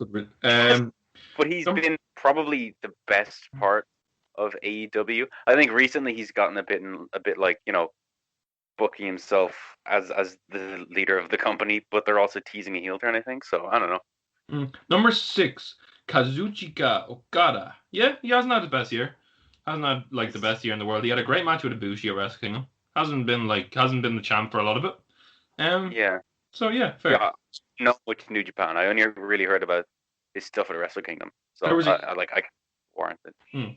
S1: But he's been probably the best part of AEW. I think recently he's gotten a bit like, booking himself as the leader of the company, but they're also teasing a heel turn, I think. So I don't know.
S2: Number 6, Kazuchika Okada. Yeah, he hasn't had his best year. Hasn't had like the best year in the world. He had a great match with Ibushi at Wrestle Kingdom. Hasn't been the champ for a lot of it.
S1: Yeah.
S2: So yeah, fair.
S1: Yeah, not much New Japan. I only really heard about his stuff at Wrestle Kingdom. So I can warrant it.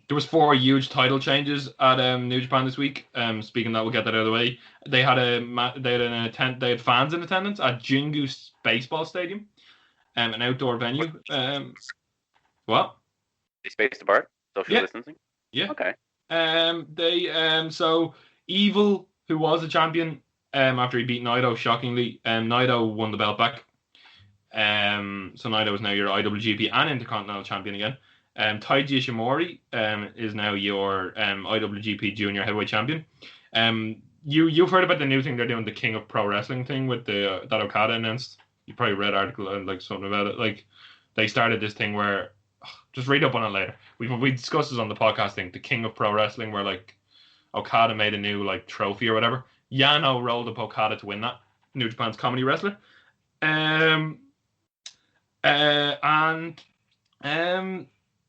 S2: There was 4 huge title changes at New Japan this week. Speaking of that, we'll get that out of the way. They had they had fans in attendance at Jingu Baseball Stadium, an outdoor venue. What?
S1: They spaced apart. Social distancing.
S2: Yeah.
S1: Okay.
S2: So Evil, who was a champion, after he beat Naito, shockingly, Naito won the belt back. So Naito is now your IWGP and Intercontinental champion again. Taiji Ishimori is now your IWGP Junior Heavyweight champion. You've heard about the new thing they're doing, the King of Pro Wrestling thing with that Okada announced. You probably read an article and like something about it. Like they started this thing where just read up on it later. We discussed this on the podcast thing, the King of Pro Wrestling, where like Okada made a new like trophy or whatever. Yano rolled up Okada to win that. New Japan's comedy wrestler. And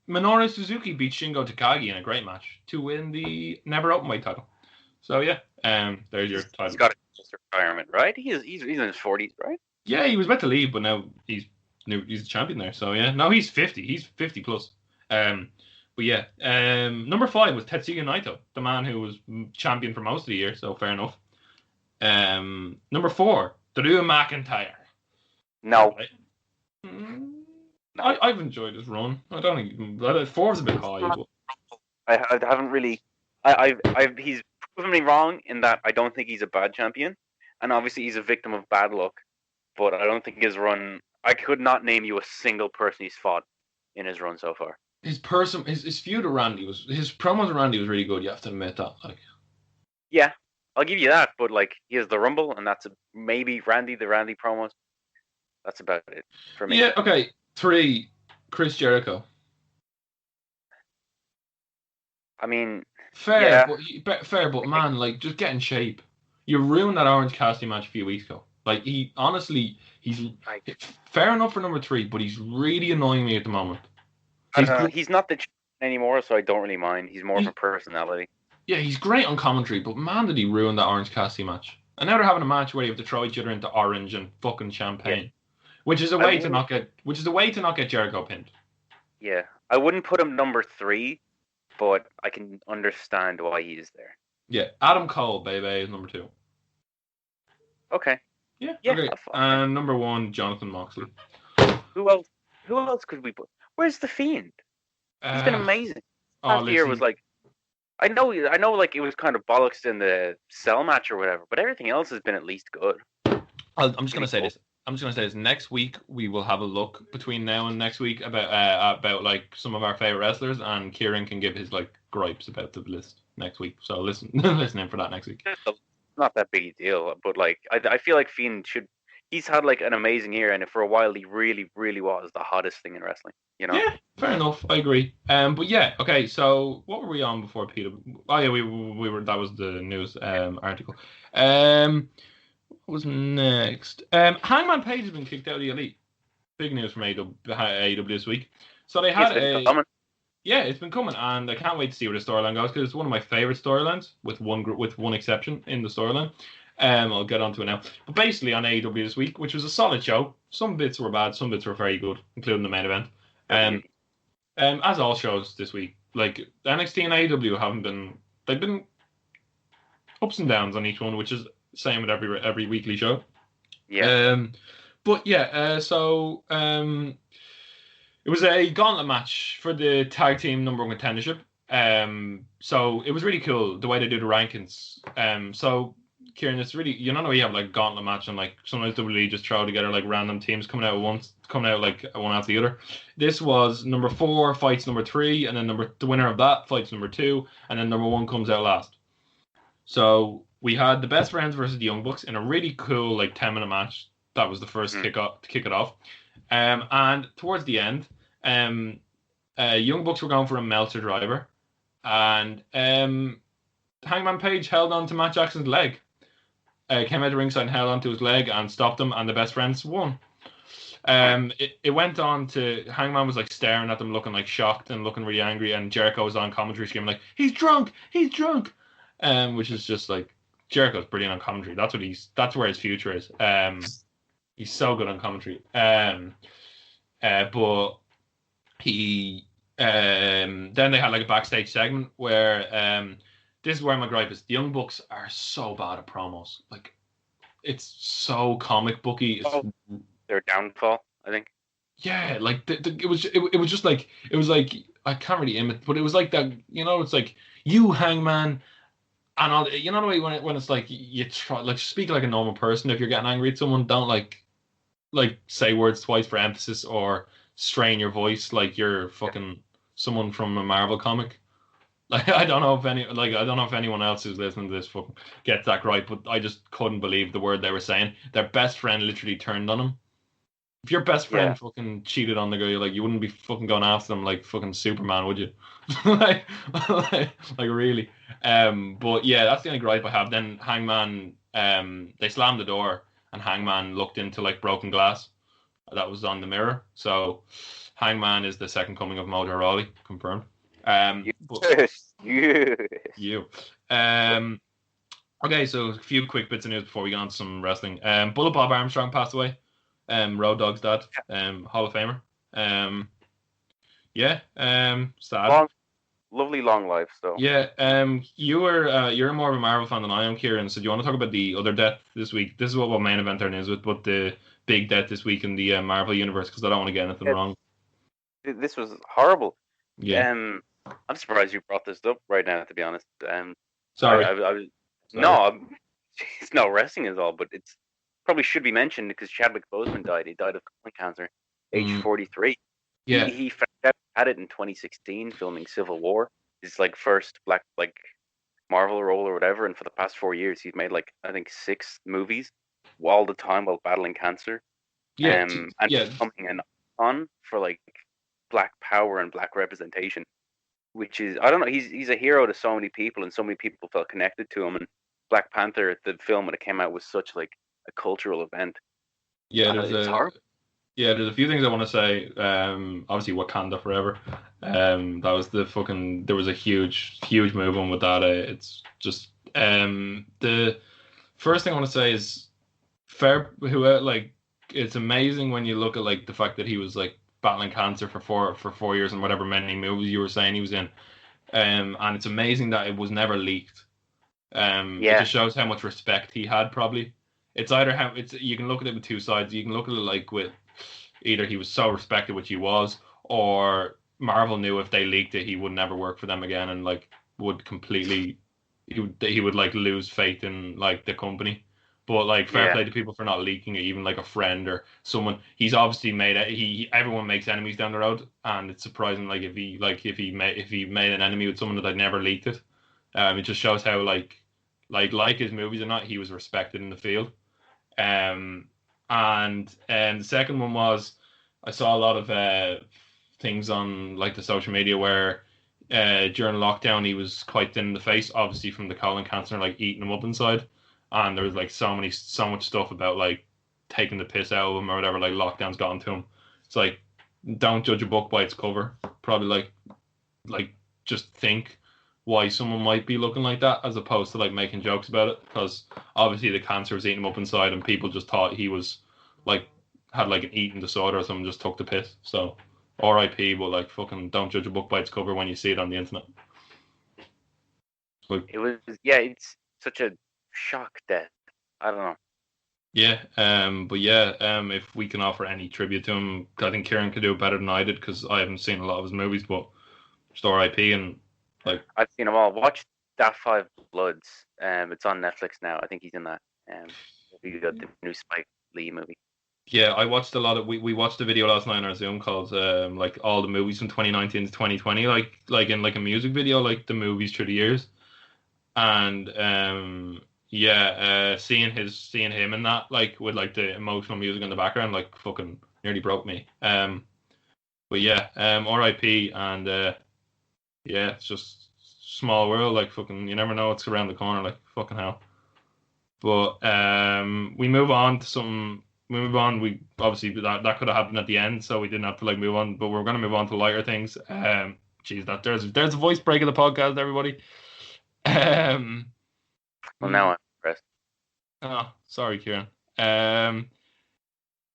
S2: Minoru Suzuki beat Shingo Takagi in a great match to win the Never Openweight title. So yeah, there's your title.
S1: He's got a retirement, right? He's in his 40s, right?
S2: Yeah, he was about to leave, but now he's the champion there. So yeah, no, he's 50. He's 50 plus. But yeah, number 5 was Tetsuya Naito, the man who was champion for most of the year. So fair enough. Number 4, Drew McIntyre.
S1: No.
S2: I've enjoyed his run. I don't think 4's a bit high. But...
S1: I haven't really. He's proven me wrong in that I don't think he's a bad champion, and obviously he's a victim of bad luck. But I don't think his run. I could not name you a single person he's fought in his run so far. His
S2: feud with Randy his promos with Randy was really good. You have to admit that. Like,
S1: yeah, I'll give you that. But like, he has the Rumble, and that's maybe the Randy promos. That's about it for me.
S2: Yeah. Okay. 3, Chris Jericho.
S1: I mean,
S2: fair, but man, like, just get in shape. You ruined that Orange Cassidy match a few weeks ago. Like, he's fair enough for number 3, but he's really annoying me at the moment.
S1: He's not the champion anymore, so I don't really mind. He's more of a personality.
S2: Yeah, he's great on commentary, but man, did he ruin that Orange Cassidy match. And now they're having a match where you have to throw each other into orange and fucking champagne. Yeah. Which is a way to not get Jericho pinned.
S1: Yeah, I wouldn't put him number 3, but I can understand why he is there.
S2: Yeah, Adam Cole, baby, is number 2.
S1: Okay.
S2: Yeah,
S1: Yeah.
S2: okay. And number 1, Jonathan Moxley.
S1: Who else? Who else could we put? Where's the Fiend? He's been amazing. Last year was like, I know, like it was kind of bollocks in the cell match or whatever, but everything else has been at least good.
S2: I'm just gonna say this. Next week we will have a look between now and next week about like some of our favorite wrestlers, and Kieran can give his like gripes about the list next week. So listen in for that next week.
S1: Not that big a deal, but like I feel like Fiend should. He's had like an amazing year, and for a while he really, really was the hottest thing in wrestling. You know?
S2: Yeah, fair enough. I agree. But yeah, okay. So what were we on before Peter? Oh yeah, we were. That was the news article. What was next? Hangman Page has been kicked out of the Elite. Big news from AEW this week. So they had yeah, it's been coming, and I can't wait to see where the storyline goes because it's one of my favorite storylines, with one exception in the storyline. I'll get onto it now. But basically on AEW this week, which was a solid show. Some bits were bad, some bits were very good, including the main event. As all shows this week, like NXT and AEW they've been ups and downs on each one, which is the same with every weekly show.
S1: Yeah.
S2: But yeah, so it was a gauntlet match for the tag team number 1 contendership. So it was really cool the way they do the rankings. So Kieran, it's really, you know how you have like gauntlet match and like sometimes WWE just throw together like random teams coming out like one after the other. This was number 4 fights number 3, and then the winner of that fights number 2, and then number 1 comes out last. So we had the Best Friends versus the Young Bucks in a really cool like 10-minute match. That was the first to kick it off. And towards the end, Young Bucks were going for a Meltzer driver, and Hangman Page held on to Matt Jackson's leg. Came out the ringside and held onto his leg and stopped him, and the Best Friends won. It went on to Hangman was like staring at them, looking like shocked and looking really angry, and Jericho was on commentary screaming like, "He's drunk! He's drunk!" Which is just like Jericho's brilliant on commentary. That's where his future is. He's so good on commentary. But he then they had like a backstage segment where this is where my gripe is. The Young Bucks are so bad at promos. Like, it's so comic booky.
S1: Their downfall, I think.
S2: Yeah, like it was just like I can't really imitate, but it was like that. You know, it's like you Hangman, and all. You know the way when it's like you try like speak like a normal person. If you're getting angry at someone, don't like say words twice for emphasis or strain your voice like you're fucking someone from a Marvel comic. Like I don't know if anyone else who's listening to this fucking gets that right, but I just couldn't believe the word they were saying. Their best friend literally turned on him. If your best friend fucking cheated on the girl, like you wouldn't be fucking going after them like fucking Superman, would you? like really. But yeah, that's the only gripe I have. Then Hangman, they slammed the door and Hangman looked into like broken glass that was on the mirror. So Hangman is the second coming of Mojo Rawley, confirmed.
S1: Yes.
S2: Okay, so a few quick bits of news before we get on to some wrestling. Bullet Bob Armstrong passed away. Road Dogg's dad, Hall of Famer. Sad.
S1: Lovely long life, though.
S2: Yeah, you're more of a Marvel fan than I am, Kieran. So do you want to talk about the other death this week? This is what we'll main event our news with, but the big death this week in the Marvel universe, because I don't want to get anything wrong. This
S1: was horrible.
S2: Yeah.
S1: I'm surprised you brought this up right now, to be honest.
S2: Sorry.
S1: It's not wrestling at all, but it's probably should be mentioned because Chadwick Boseman died. He died of colon cancer, age 43.
S2: Yeah.
S1: He had it in 2016, filming Civil War. His first black Marvel role or whatever, and for the past 4 years, he's made I think 6 movies all the time while battling cancer.
S2: Yeah.
S1: And becoming an icon for black power and black representation, which is, I don't know, he's a hero to so many people, and so many people felt connected to him. And Black Panther, the film when it came out, was such a cultural event.
S2: Yeah,
S1: it's horrible.
S2: Yeah, there's a few things I want to say. Obviously, Wakanda Forever. That was there was a huge movement with that. It's just the first thing I want to say is it's amazing when you look at the fact that he was battling cancer for 4 years and whatever many movies you were saying he was in. And it's amazing that it was never leaked. It
S1: Yeah,
S2: just shows how much respect he had. Probably it's either how it's you can look at it with two sides. You can look at it like with either he was so respected, which he was, or Marvel knew if they leaked it, he would never work for them again, and like would completely he would like lose faith in like the company. But like fair
S1: yeah,
S2: play to people for not leaking it, even like a friend or someone. He's obviously made it. Everyone makes enemies down the road, and it's surprising like if he made an enemy with someone that had never leaked it. It just shows how like his movies or not, he was respected in the field. Um, and the second one was I saw a lot of things on like the social media where during lockdown he was quite thin in the face, obviously from the colon cancer, like eating him up inside. And there was like so much stuff about like taking the piss out of him or whatever. Like lockdown's gotten to him. It's like don't judge a book by its cover. Probably like just think why someone might be looking like that as opposed to like making jokes about it because obviously the cancer was eating him up inside and people just thought he was like had like an eating disorder or something, just took the piss. So RIP, but like fucking don't judge a book by its cover when you see it on the internet. Like,
S1: it was. Yeah, it's such a shock death. I don't know.
S2: yeah, but yeah, if we can offer any tribute to him, I think Kieran could do it better than I did because I haven't seen a lot of his movies, but just RIP and like
S1: I've seen them all. Watch That Five Bloods. It's on Netflix now. I think he's in that. We got the new Spike Lee movie.
S2: yeah, I watched a lot of we watched a video last night on our Zoom called like all the movies from 2019 to 2020, like in like a music video, like the movies through the years. And yeah, seeing him in that, like with like the emotional music in the background, like fucking nearly broke me. But yeah, RIP and yeah, it's just small world, like fucking you never know what's around the corner, like fucking hell. But we move on to something. We move on. We obviously that could have happened at the end, so we didn't have to like move on. But we're gonna move on to lighter things. Geez, that there's a voice break of the podcast, everybody. Um,
S1: Well, now I'm impressed.
S2: oh, sorry, Kieran.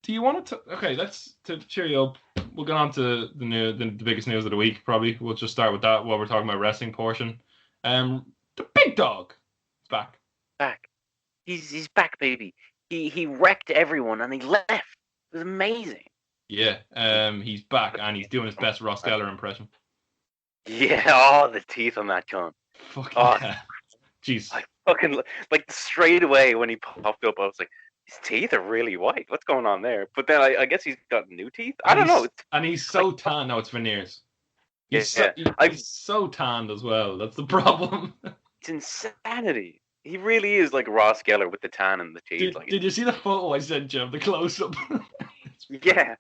S2: Do you want to? Okay, let's to cheer you up. We'll get on to the biggest news of the week. Probably we'll just start with that while we're talking about wrestling portion. The big dog is back.
S1: Back. He's back, baby. He wrecked everyone and he left. It was amazing.
S2: Yeah, he's back and he's doing his best Ross Geller impression.
S1: Yeah, oh, the teeth on that con.
S2: Fuck
S1: Oh,
S2: yeah. Jeez.
S1: I fucking like straight away when he popped up, I was like, his teeth are really white. What's going on there? But then I guess he's got new teeth. I don't know.
S2: And he's so tan. No, it's veneers. He's
S1: Yeah,
S2: he's so tanned as well. That's the problem.
S1: it's insanity. He really is like Ross Geller with the tan and the teeth.
S2: Did you see the photo I sent you of the close up?
S1: Yeah.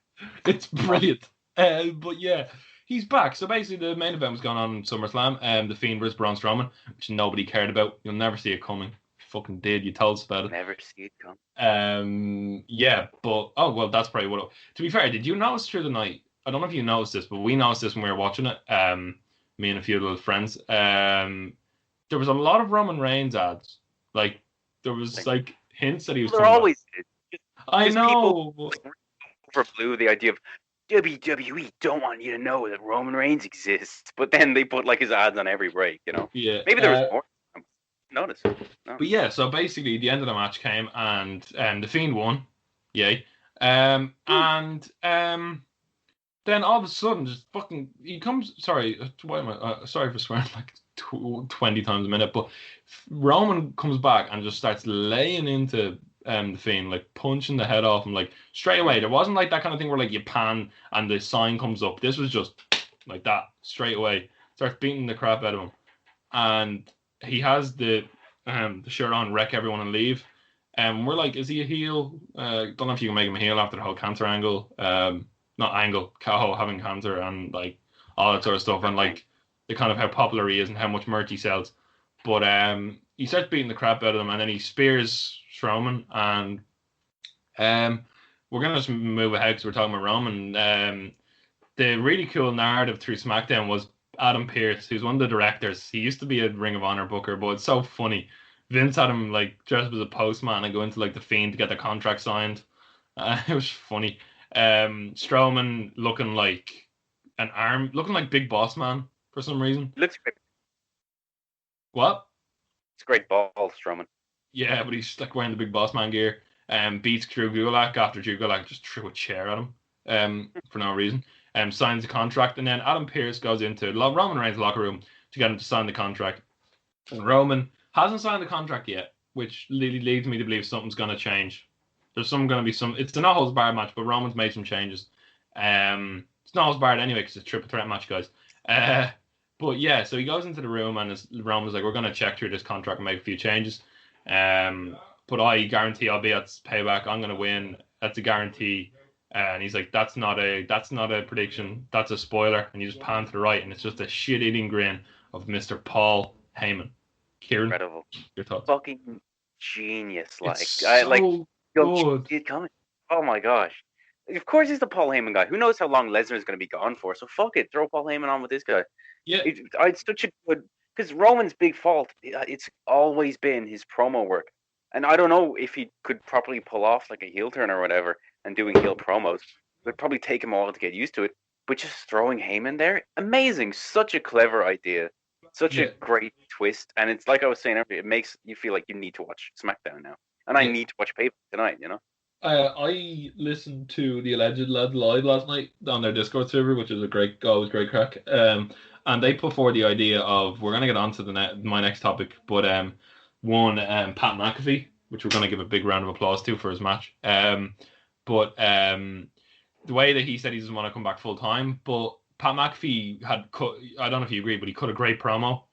S2: It's brilliant. But yeah, he's back. So basically, the main event was going on in SummerSlam, the Fiend versus Braun Strowman, which nobody cared about. You'll never see it coming. You fucking did. You told us about it.
S1: Never see it come.
S2: Yeah, but oh well, that's probably what. To be fair, did you notice through the night? I don't know if you noticed this, but we noticed this when we were watching it. Me and a few little friends. There was a lot of Roman Reigns ads. Like there was like hints that he was.
S1: There always is.
S2: I know.
S1: People overblew the idea of WWE don't want you to know that Roman Reigns exists, but then they put like his ads on every break. You know.
S2: Yeah.
S1: Maybe there was more. Notice. No.
S2: But yeah, so basically the end of the match came and the Fiend won. Yay. And then all of a sudden just fucking he comes sorry, why am I sorry for swearing like 20 times a minute, but Roman comes back and just starts laying into the Fiend, like punching the head off him like straight away. There wasn't like that kind of thing where like you pan and the sign comes up. This was just like that straight away. Starts beating the crap out of him. And he has the shirt on, wreck everyone and leave. We're like, is he a heel? Don't know if you can make him a heel after the whole cancer angle. Not angle, Caho having cancer and like all that sort of stuff, and like the kind of how popular he is and how much merch he sells. But he starts beating the crap out of them, and then he spears Strowman, and we're gonna just move ahead because we're talking about Roman. The really cool narrative through SmackDown was Adam Pearce, who's one of the directors. He used to be a Ring of Honor booker, but it's so funny. Vince had him like dressed up as a postman and go into like the Fiend to get the contract signed. It was funny. Strowman looking like Big Boss Man for some reason.
S1: Looks great.
S2: What?
S1: It's a great ball, Strowman.
S2: Yeah, but he's like wearing the big boss man gear. Beats Drew Gulak after Drew Gulak just threw a chair at him. For no reason. Signs the contract, and then Adam Pearce goes into Roman Reigns' locker room to get him to sign the contract. And Roman hasn't signed the contract yet, which leads me to believe something's going to change. There's going to be some. It's the no holds barred match, but Roman's made some changes. It's no holds barred anyway because it's a triple threat match, guys. But yeah, so he goes into the room and Roman's like, "We're going to check through this contract and make a few changes. But I guarantee I'll be at Payback. I'm going to win. That's a guarantee." And he's like, "That's not a prediction. That's a spoiler." And you just pan to the right, and it's just a shit-eating grin of Mr. Paul Heyman. Kieran,
S1: Incredible.
S2: Your thoughts?
S1: Fucking genius. Like,
S2: It's so good.
S1: It coming. Oh my gosh. Of course he's the Paul Heyman guy. Who knows how long Lesnar's going to be gone for? So fuck it. Throw Paul Heyman on with this guy.
S2: Yeah.
S1: It's such a good... Because Roman's big fault, it's always been his promo work. And I don't know if he could properly pull off like a heel turn or whatever and doing heel promos. It would probably take him a while to get used to it. But just throwing Heyman there, amazing. Such a clever idea. Such a great twist. And it's like I was saying earlier, it makes you feel like you need to watch SmackDown now. And I need to watch Payback tonight, you know?
S2: I listened to the Alleged Lads live last night on their Discord server, which is always great crack. And they put forward the idea of, we're going to get on to my next topic, but Pat McAfee, which we're going to give a big round of applause to for his match. But the way that he said he doesn't want to come back full time, but Pat McAfee had cut, I don't know if you agree, but he cut a great promo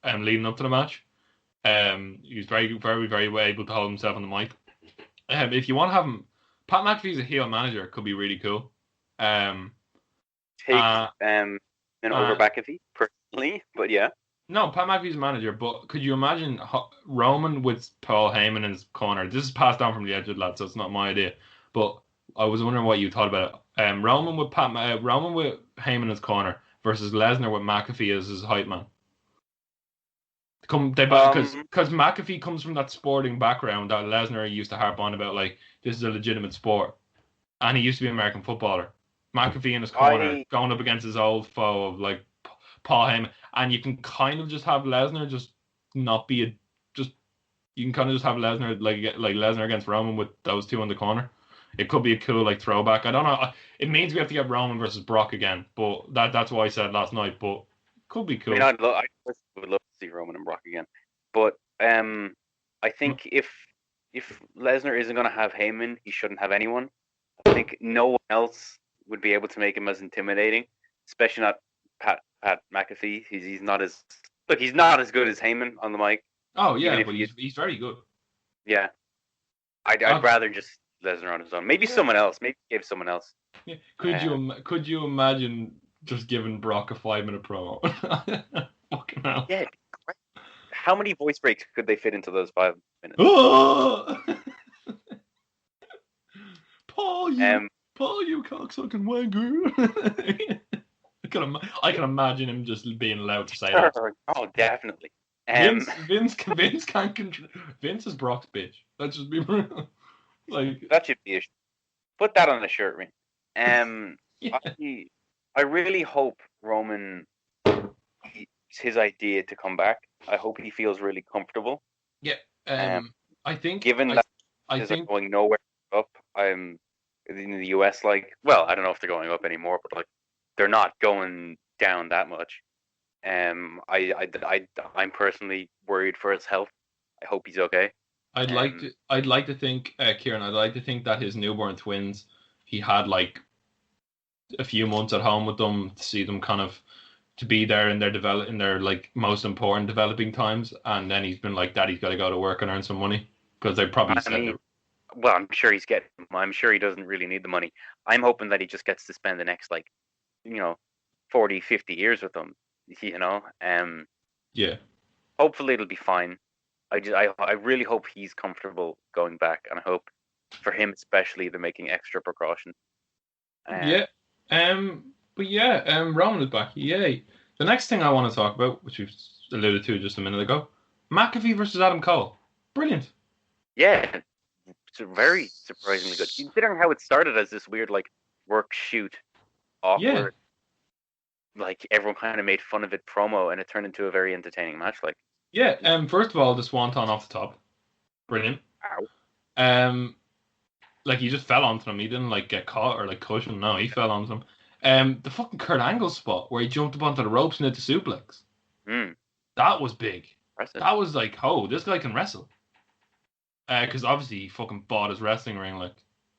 S2: leading up to the match. He was very, very, very able to hold himself on the mic. If you want to have him, Pat McAfee's a heel manager, could be really cool.
S1: Take over McAfee personally, but yeah.
S2: No, Pat McAfee's a manager, but could you imagine Roman with Paul Heyman in his corner? This is passed down from the Edge lad, so it's not my idea. But I was wondering what you thought about it. Roman with Heyman in his corner versus Lesnar with McAfee as his hype man. Because McAfee comes from that sporting background that Lesnar used to harp on about, like, this is a legitimate sport, and he used to be an American footballer. McAfee in his corner going up against his old foe of like Paul Heyman, and you can kind of just have Lesnar just not be you can kind of just have Lesnar like Lesnar against Roman with those two in the corner. It could be a cool like throwback. I don't know. It means we have to get Roman versus Brock again, but that's what I said last night. But could be cool.
S1: I mean, I would love to see Roman and Brock again, but I think if Lesnar isn't going to have Heyman, he shouldn't have anyone. I think no one else would be able to make him as intimidating, especially not Pat McAfee. He's not as good as Heyman on the mic.
S2: Oh yeah, but he's very good.
S1: Yeah, I'd rather just Lesnar on his own. Maybe someone else. Maybe give someone else.
S2: Yeah. Could you imagine just giving Brock a 5-minute promo? Fucking hell.
S1: Yeah. How many voice breaks could they fit into those 5 minutes?
S2: Paul, you cocksucking wanker. I can imagine him just being allowed to say that.
S1: Oh, definitely.
S2: Vince can't control. Vince is Brock's bitch. Let's just be real. Like
S1: that should be put that on a shirt, man.
S2: Yeah.
S1: I really hope Roman, it's his idea to come back. I hope he feels really comfortable.
S2: Yeah. I think
S1: given that they're going nowhere up, I'm in the US. Like, well, I don't know if they're going up anymore, but like they're not going down that much. I'm personally worried for his health. I hope he's okay.
S2: I'd like to think, Kieran. I'd like to think that his newborn twins, he had like a few months at home with them to see them kind of to be there in their like most important developing times, and then he's been like, "Daddy's got to go to work and earn some money," because they probably
S1: well, I'm sure he's getting. I'm sure he doesn't really need the money. I'm hoping that he just gets to spend the next 40, 50 years with them.
S2: Yeah.
S1: Hopefully it'll be fine. I really hope he's comfortable going back, and I hope for him especially they're making extra precautions.
S2: Roman is back. Yay. The next thing I want to talk about, which we've alluded to just a minute ago, McAfee versus Adam Cole. Brilliant.
S1: Yeah, it's very surprisingly good. Considering how it started as this weird work shoot, awkward.
S2: Yeah.
S1: Like everyone kind of made fun of it promo, and it turned into a very entertaining match.
S2: Yeah. First of all, the swanton off the top, brilliant.
S1: Ow.
S2: Like he just fell onto him. He didn't like get caught or like cushion. No, he fell onto him. The fucking Kurt Angle spot where he jumped up onto the ropes and did the suplex.
S1: Mm,
S2: That was big.
S1: impressive.
S2: That was like, oh, this guy can wrestle. Because obviously he fucking bought his wrestling ring, like.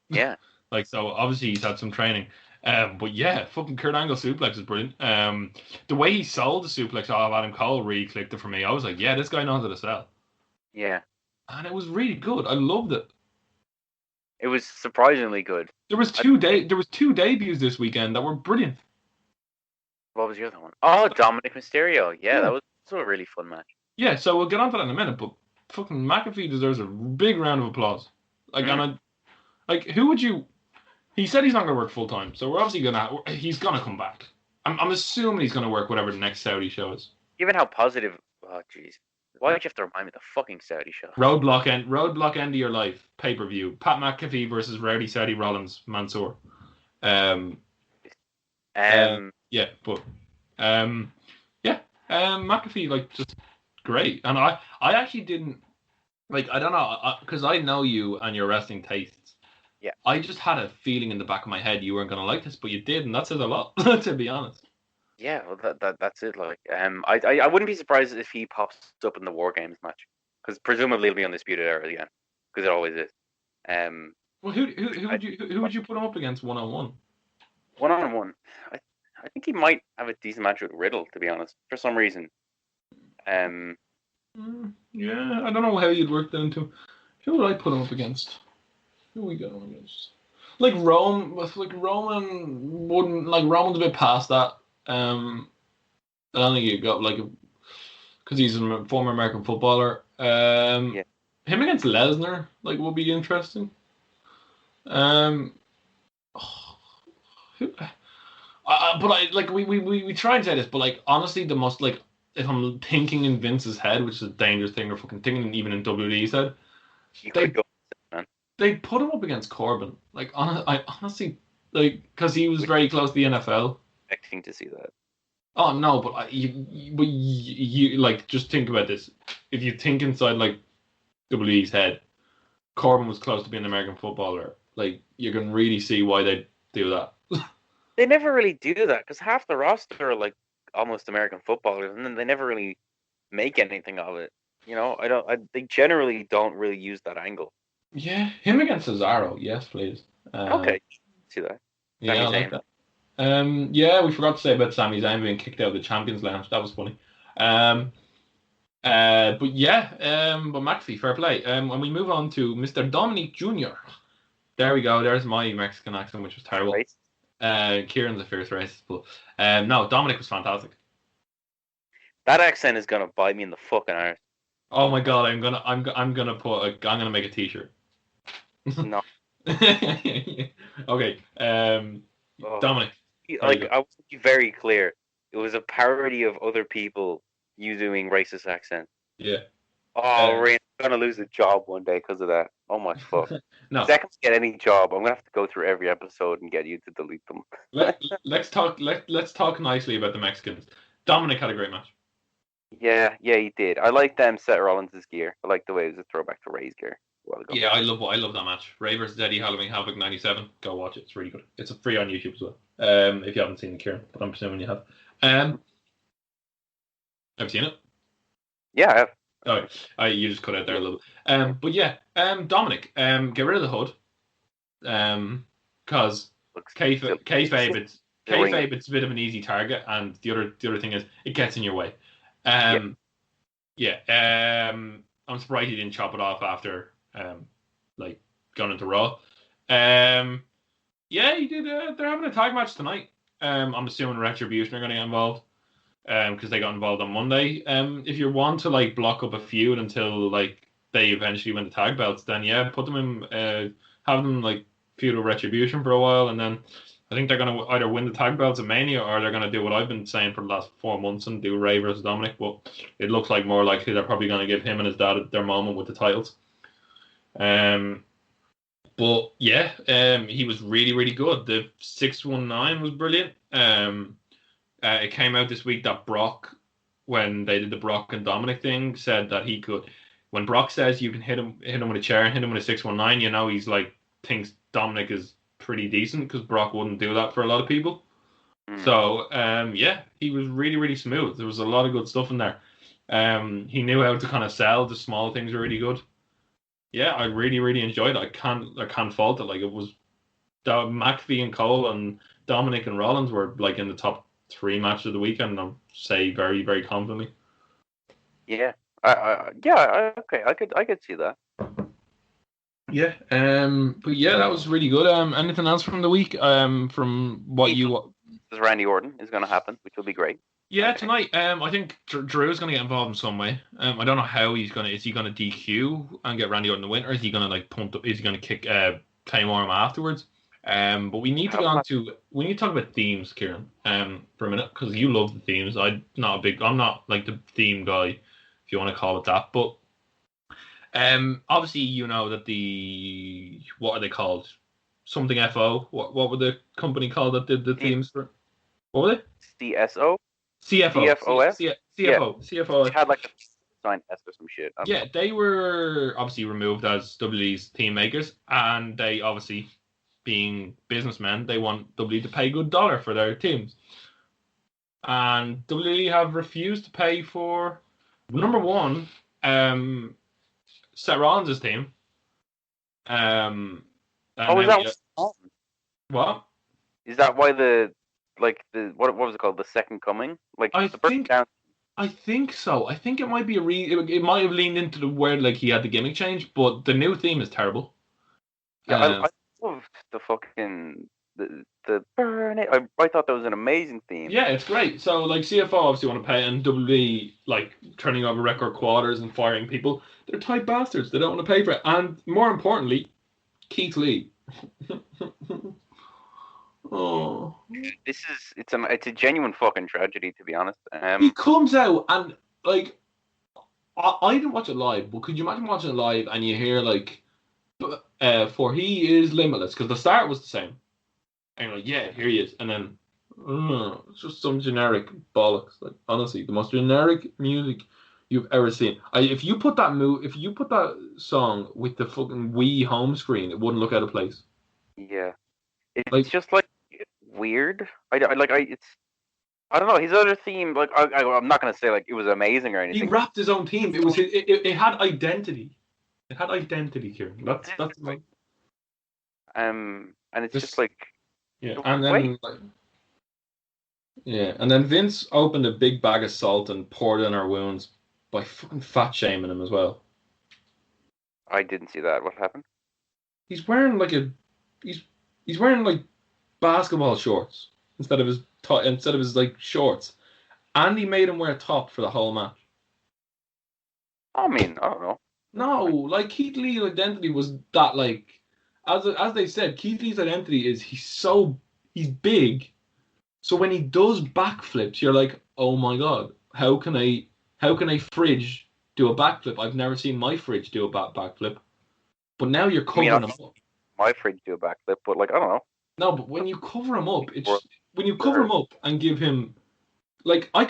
S1: Yeah.
S2: Like, so obviously he's had some training. But yeah, fucking Kurt Angle suplex is brilliant. The way he sold the suplex off Adam Cole really clicked it for me. I was like, yeah, this guy knows how to sell.
S1: Yeah.
S2: And it was really good. I loved it.
S1: It was surprisingly good.
S2: There was two debuts this weekend that were brilliant.
S1: What was the other one? Oh, Dominic Mysterio. Yeah,
S2: Yeah.
S1: that was also a really fun match.
S2: Yeah, so we'll get on to that in a minute, but fucking McAfee deserves a big round of applause. Like, who would you? He said he's not going to work full time, so we're obviously he's gonna come back. I'm assuming he's gonna work whatever the next Saudi show is.
S1: Given how positive. Oh, jeez. Why did you have to remind me of the fucking Saudi show?
S2: Roadblock end of your life pay per view. Pat McAfee versus Rowdy Saudi Rollins Mansoor. McAfee like just great, and I actually didn't like. I don't know because I know you and your wrestling tastes.
S1: Yeah.
S2: I just had a feeling in the back of my head you weren't gonna like this, but you did, and that says a lot. To be honest.
S1: Yeah, well, that's it. Like, I wouldn't be surprised if he pops up in the War Games match, because presumably he'll be Undisputed Era again, because it always is.
S2: Well, who would you put him up against 1-on-1?
S1: 1-on-1, I think he might have a decent match with Riddle, to be honest, for some reason.
S2: Yeah, I don't know how you'd work that into. Who would I put him up against? Who we got him against? Like Roman wouldn't like Roman's a bit past that. I don't think you got like because he's a former American footballer. Him against Lesnar like would be interesting. But I like we try and say this, but like honestly, the most like if I'm thinking in Vince's head, which is a dangerous thing, or fucking thinking even in WWE's head, they put him up against Corbin. Like I honestly like because he was very close to the NFL.
S1: Expecting to see that.
S2: Oh no, but you like just think about this. If you think inside like WWE's head, Corbin was close to being an American footballer. Like you can really see why they do that.
S1: They never really do that because half the roster are like almost American footballers, and then they never really make anything of it. You know, they generally don't really use that angle.
S2: Yeah, him against Cesaro, yes, please.
S1: Okay, see that.
S2: Yeah, I like that. Yeah, we forgot to say about Sami Zayn being kicked out of the Champions Lounge. That was funny. But McAfee, fair play. When we move on to Mr. Dominic Jr. There we go. There's my Mexican accent, which was terrible. Kieran's a fierce racist, but no, Dominic was fantastic.
S1: That accent is gonna bite me in the fucking arse.
S2: Oh my god, I'm gonna make a t-shirt.
S1: No.
S2: Okay. Dominic.
S1: Like I want to be very clear. It was a parody of other people you doing racist accents.
S2: Yeah.
S1: Oh, Ryan, I'm gonna lose a job one day because of that. Oh my fuck.
S2: No.
S1: Second to get any job, I'm gonna have to go through every episode and get you to delete them.
S2: Let's talk nicely about the Mexicans. Dominic had a great match.
S1: Yeah, he did. I like Seth Rollins' gear. I like the way it was a throwback to Ray's gear.
S2: Yeah, I love that match. Ray versus Eddie Halloween Havoc 97. Go watch it. It's really good. It's free on YouTube as well. If you haven't seen it, Kieran, but I'm presuming you have. Have you seen it?
S1: Yeah, I have.
S2: Oh, you just cut out there a little bit. But yeah, Dominic, get rid of the hood. Because kayfabe, it's a bit of an easy target, and the other thing is it gets in your way. I'm surprised he didn't chop it off after like going into Raw. He did. They're having a tag match tonight. I'm assuming Retribution are going to get involved because they got involved on Monday. If you want to like block up a feud until like they eventually win the tag belts, then yeah, put them in, have them like feud with Retribution for a while, and then I think they're going to either win the tag belts at Mania or they're going to do what I've been saying for the last 4 months and do Ray versus Dominic. But it looks like more likely they're probably going to give him and his dad their moment with the titles. But yeah, he was really, really good. The 619 was brilliant. It came out this week that Brock when they did the Brock and Dominic thing, said that he could. When Brock says you can hit him with a chair, hit him with a 619, he's like thinks Dominic is pretty decent because Brock wouldn't do that for a lot of people. So he was really, really smooth. There was a lot of good stuff in there. He knew how to kind of sell. The small things were really good. Yeah, I really, really enjoyed it. I can't fault it. Like it was, McAfee and Cole and Dominic and Rollins were like in the top 3 matches of the weekend. I'll say very, very confidently.
S1: Yeah, okay, I could see that.
S2: Yeah, but yeah, that was really good. Anything else from the week? From what
S1: Randy Orton is going to happen, which will be great.
S2: Yeah, tonight. I think Drew is going to get involved in some way. I don't know how he's going to. Is he going to DQ and get Randy Orton to win, or is he going to like punt? Is he going to kick Claymore afterwards? But we need to go on to. We need to talk about themes, Kieran. For a minute, because you love the themes. I'm not like the theme guy, if you want to call it that. But obviously you know that the what are they called? Something FO. What were the company called that did the themes for? What were they?
S1: CSO.
S2: CFO.
S1: It had like a sign S or some shit.
S2: Yeah, they were obviously removed as WWE's theme makers, and they obviously, being businessmen, they want WWE to pay good dollar for their teams. And WWE have refused to pay for number one, Seth Rollins' team.
S1: Is that
S2: what?
S1: Is that why what was it called? The Second Coming?
S2: I think so. I think it might be it might have leaned into the word like he had the gimmick change, but the new theme is terrible.
S1: Yeah, I love the fucking the burn it. I thought that was an amazing theme.
S2: Yeah, it's great. So like CFO obviously want to pay, and WWE like turning over record quarters and firing people. They're tight bastards. They don't want to pay for it. And more importantly, Keith Lee. Oh,
S1: it's a genuine fucking tragedy, to be honest.
S2: He comes out and like I didn't watch it live, but could you imagine watching it live and you hear like for he is limitless, because the start was the same, and you're like, yeah, here he is, and then it's just some generic bollocks. Like honestly, the most generic music you've ever seen. If you put that song with the fucking Wii home screen, it wouldn't look out of place.
S1: Yeah, it's just like weird. I don't know, his other theme, like I'm not gonna say like it was amazing or anything.
S2: He rapped his own theme. It had identity. It had identity, Kieran. That's like
S1: and it's just like
S2: and then Vince opened a big bag of salt and poured it in our wounds by fucking fat shaming him as well.
S1: I didn't see that. What happened?
S2: He's wearing like he's wearing like basketball shorts instead of his like shorts, and he made him wear a top for the whole match.
S1: I mean, I don't know.
S2: No, like Keith Lee's identity was that, like as they said, Keith Lee's identity is he's big, so when he does backflips, you're like, oh my god, how can a fridge do a backflip? I've never seen my fridge do a backflip. But now you're covering him up.
S1: My fridge do a backflip, but like I don't know.
S2: No, but when you cover him up, cover him up and give him, like, I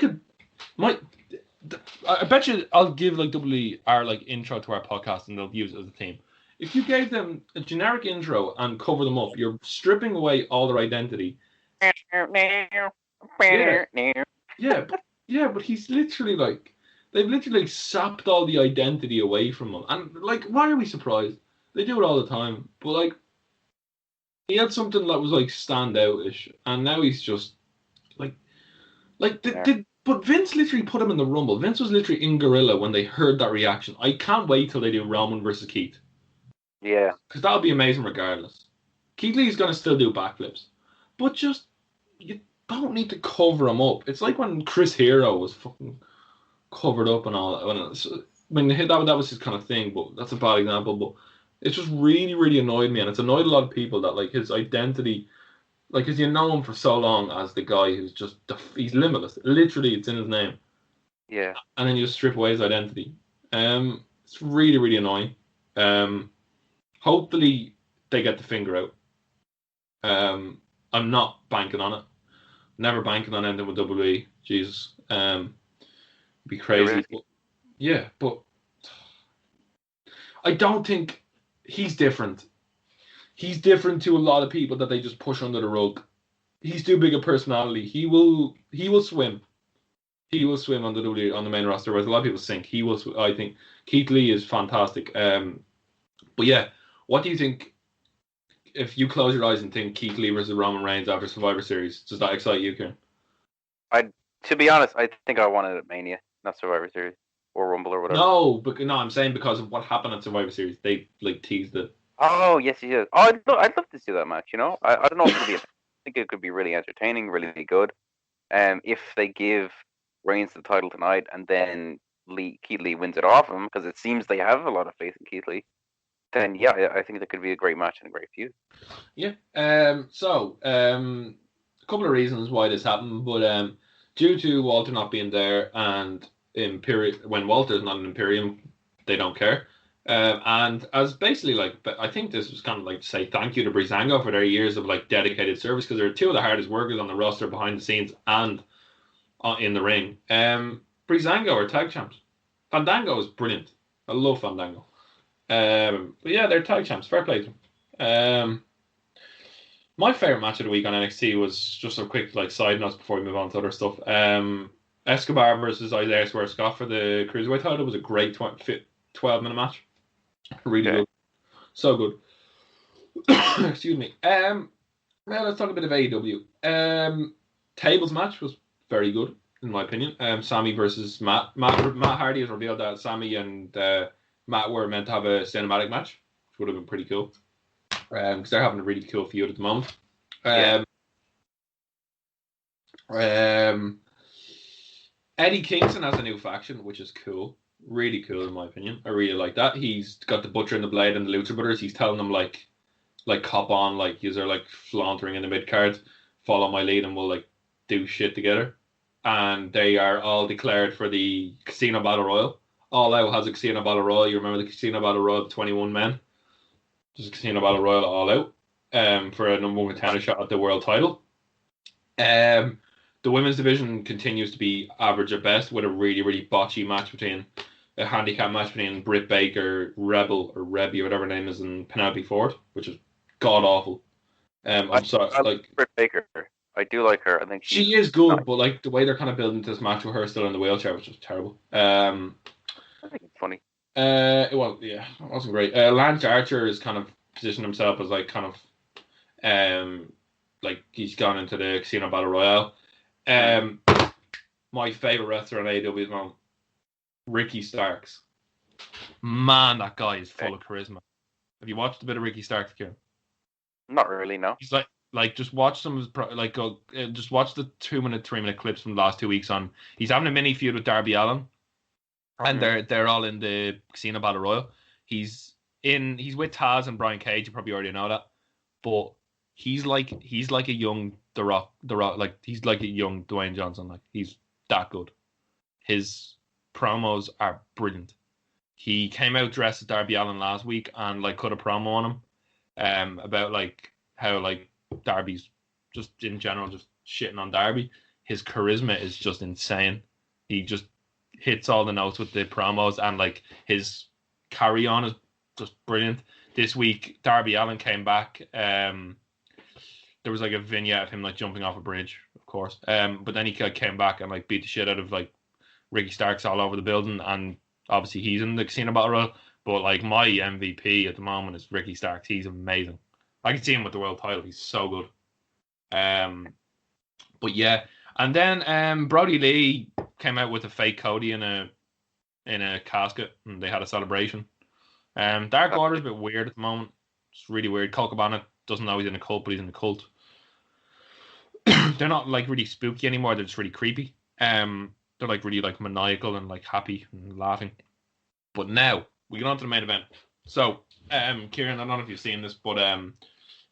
S2: bet you I'll give like WWE our like intro to our podcast and they'll use it as a theme. If you gave them a generic intro and cover them up, you're stripping away all their identity. But he's literally like, they've literally sapped all the identity away from him. And like, why are we surprised? They do it all the time. But like, he had something that was like standout-ish, and now he's just like but Vince literally put him in the Rumble. Vince was literally in Gorilla when they heard that reaction. I can't wait till they do Roman versus Keith.
S1: Yeah.
S2: Because that'll be amazing regardless. Keith Lee's going to still do backflips. But just, you don't need to cover him up. It's like when Chris Hero was fucking covered up and all that. That was his kind of thing, but that's a bad example. But it just really, really annoyed me. And it's annoyed a lot of people that, like, his identity, like, because you know him for so long as the guy who's just, he's limitless. Literally, it's in his name.
S1: Yeah.
S2: And then you just strip away his identity. It's really, really annoying. Hopefully, they get the finger out. I'm not banking on it. Never banking on anything with WWE. Jesus. be crazy. But I don't think he's different. He's different to a lot of people that they just push under the rug. He's too big a personality. He will swim. He will swim on the main roster, whereas a lot of people sink. He will. I think Keith Lee is fantastic. But yeah, what do you think? If you close your eyes and think Keith Lee versus Roman Reigns after Survivor Series, does that excite you, Kieran?
S1: To be honest, I think I wanted at Mania, not Survivor Series or Rumble or whatever.
S2: No, I'm saying because of what happened at Survivor Series, they like teased it.
S1: Oh yes, he is. Oh, I'd love to see that match. You know, I don't know if it'll be. I think it could be really entertaining, really good. If they give Reigns the title tonight and then Keith Lee wins it off him, because it seems they have a lot of faith in Keith Lee, then yeah, I think that could be a great match and a great feud.
S2: Yeah. A couple of reasons why this happened, but due to Walter not being there and when Walter's not an Imperium, they don't care. And as basically like, I think this was kind of like to say thank you to Breezango for their years of like dedicated service, because they're two of the hardest workers on the roster behind the scenes and in the ring. Breezango are tag champs. Fandango is brilliant. I love Fandango. But yeah, they're tag champs. Fair play to them. My favorite match of the week on NXT was just a quick like side notes before we move on to other stuff. Escobar versus Isaiah Swerve Scott for the Cruiserweight title was a great 12-minute match. Really good. So good. Excuse me. Well, let's talk a bit of AEW. Tables match was very good, in my opinion. Sammy versus Matt. Matt Hardy has revealed that Sammy and Matt were meant to have a cinematic match, which would have been pretty cool. Because they're having a really cool feud at the moment. Eddie Kingston has a new faction, which is cool. Really cool, in my opinion. I really like that. He's got the Butcher and the Blade and the Lucha Brothers. He's telling them, like cop on, like, you're, like, flauntering in the mid-card. Follow my lead and we'll, like, do shit together. And they are all declared for the Casino Battle Royal. All Out has a Casino Battle Royal. You remember the Casino Battle Royal of 21 men? There's a Casino Battle Royal All Out for a number one contender shot at the world title. The women's division continues to be average at best, with a really, really botchy match a handicap match between Britt Baker, Rebel, or Rebby, or whatever her name is, and Penelope Ford, which is god-awful. I'm sorry,
S1: I like Britt Baker. I do like her. I think
S2: she is good, but like the way they're kind of building this match with her still in the wheelchair was just terrible.
S1: I think it's funny.
S2: Well, yeah, it wasn't great. Lance Archer has kind of positioned himself as like kind of like he's gone into the Casino Battle Royale. My favorite wrestler on AEW is now Ricky Starks. Man, that guy is full of charisma. Have you watched a bit of Ricky Starks, Kieran?
S1: Not really, no.
S2: He's like just watch some just watch the 2-minute, 3-minute clips from the last 2 weeks on. He's having a mini feud with Darby Allin, and they're all in the Casino Battle Royal. He's with Taz and Brian Cage. You probably already know that, but he's like a young The Rock, like he's like a young Dwayne Johnson. Like he's that good. His promos are brilliant. He came out dressed as Darby Allin last week and like cut a promo on him about like how like Darby's just in general just shitting on Darby. His charisma is just insane. He just hits all the notes with the promos, and like his carry on is just brilliant. This week Darby Allin came back. There was like a vignette of him like jumping off a bridge, of course. But then he came back and like beat the shit out of like Ricky Starks all over the building, and obviously he's in the Casino Battle Royal. But like my MVP at the moment is Ricky Starks. He's amazing. I can see him with the world title. He's so good. But yeah, and then Brody Lee came out with a fake Cody in a casket, and they had a celebration. Dark Order's a bit weird at the moment. It's really weird. Colt Cabana doesn't know he's in a cult, but he's in a cult. They're not like really spooky anymore. They're just really creepy. They're like really like maniacal and like happy and laughing. But now we get on to the main event. So, Kieran, I don't know if you've seen this, but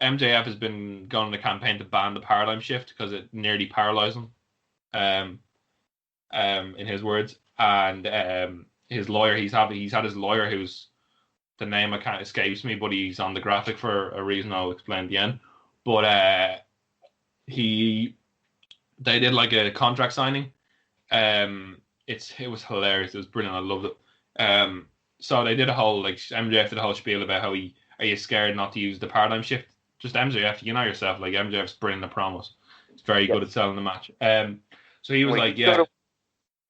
S2: MJF has been going on a campaign to ban the paradigm shift because it nearly paralyzed him. In his words, and his lawyer, he's had his lawyer, who's the name I can't escapes me, but he's on the graphic for a reason I'll explain at the end. But they did like a contract signing, it was hilarious. It was brilliant. I loved it. So they did a whole like MJF did a whole spiel about how are you scared not to use the paradigm shift? Just MJF, you know yourself. Like MJF's brilliant at promos. He's very good at selling the match. So he was like, yeah,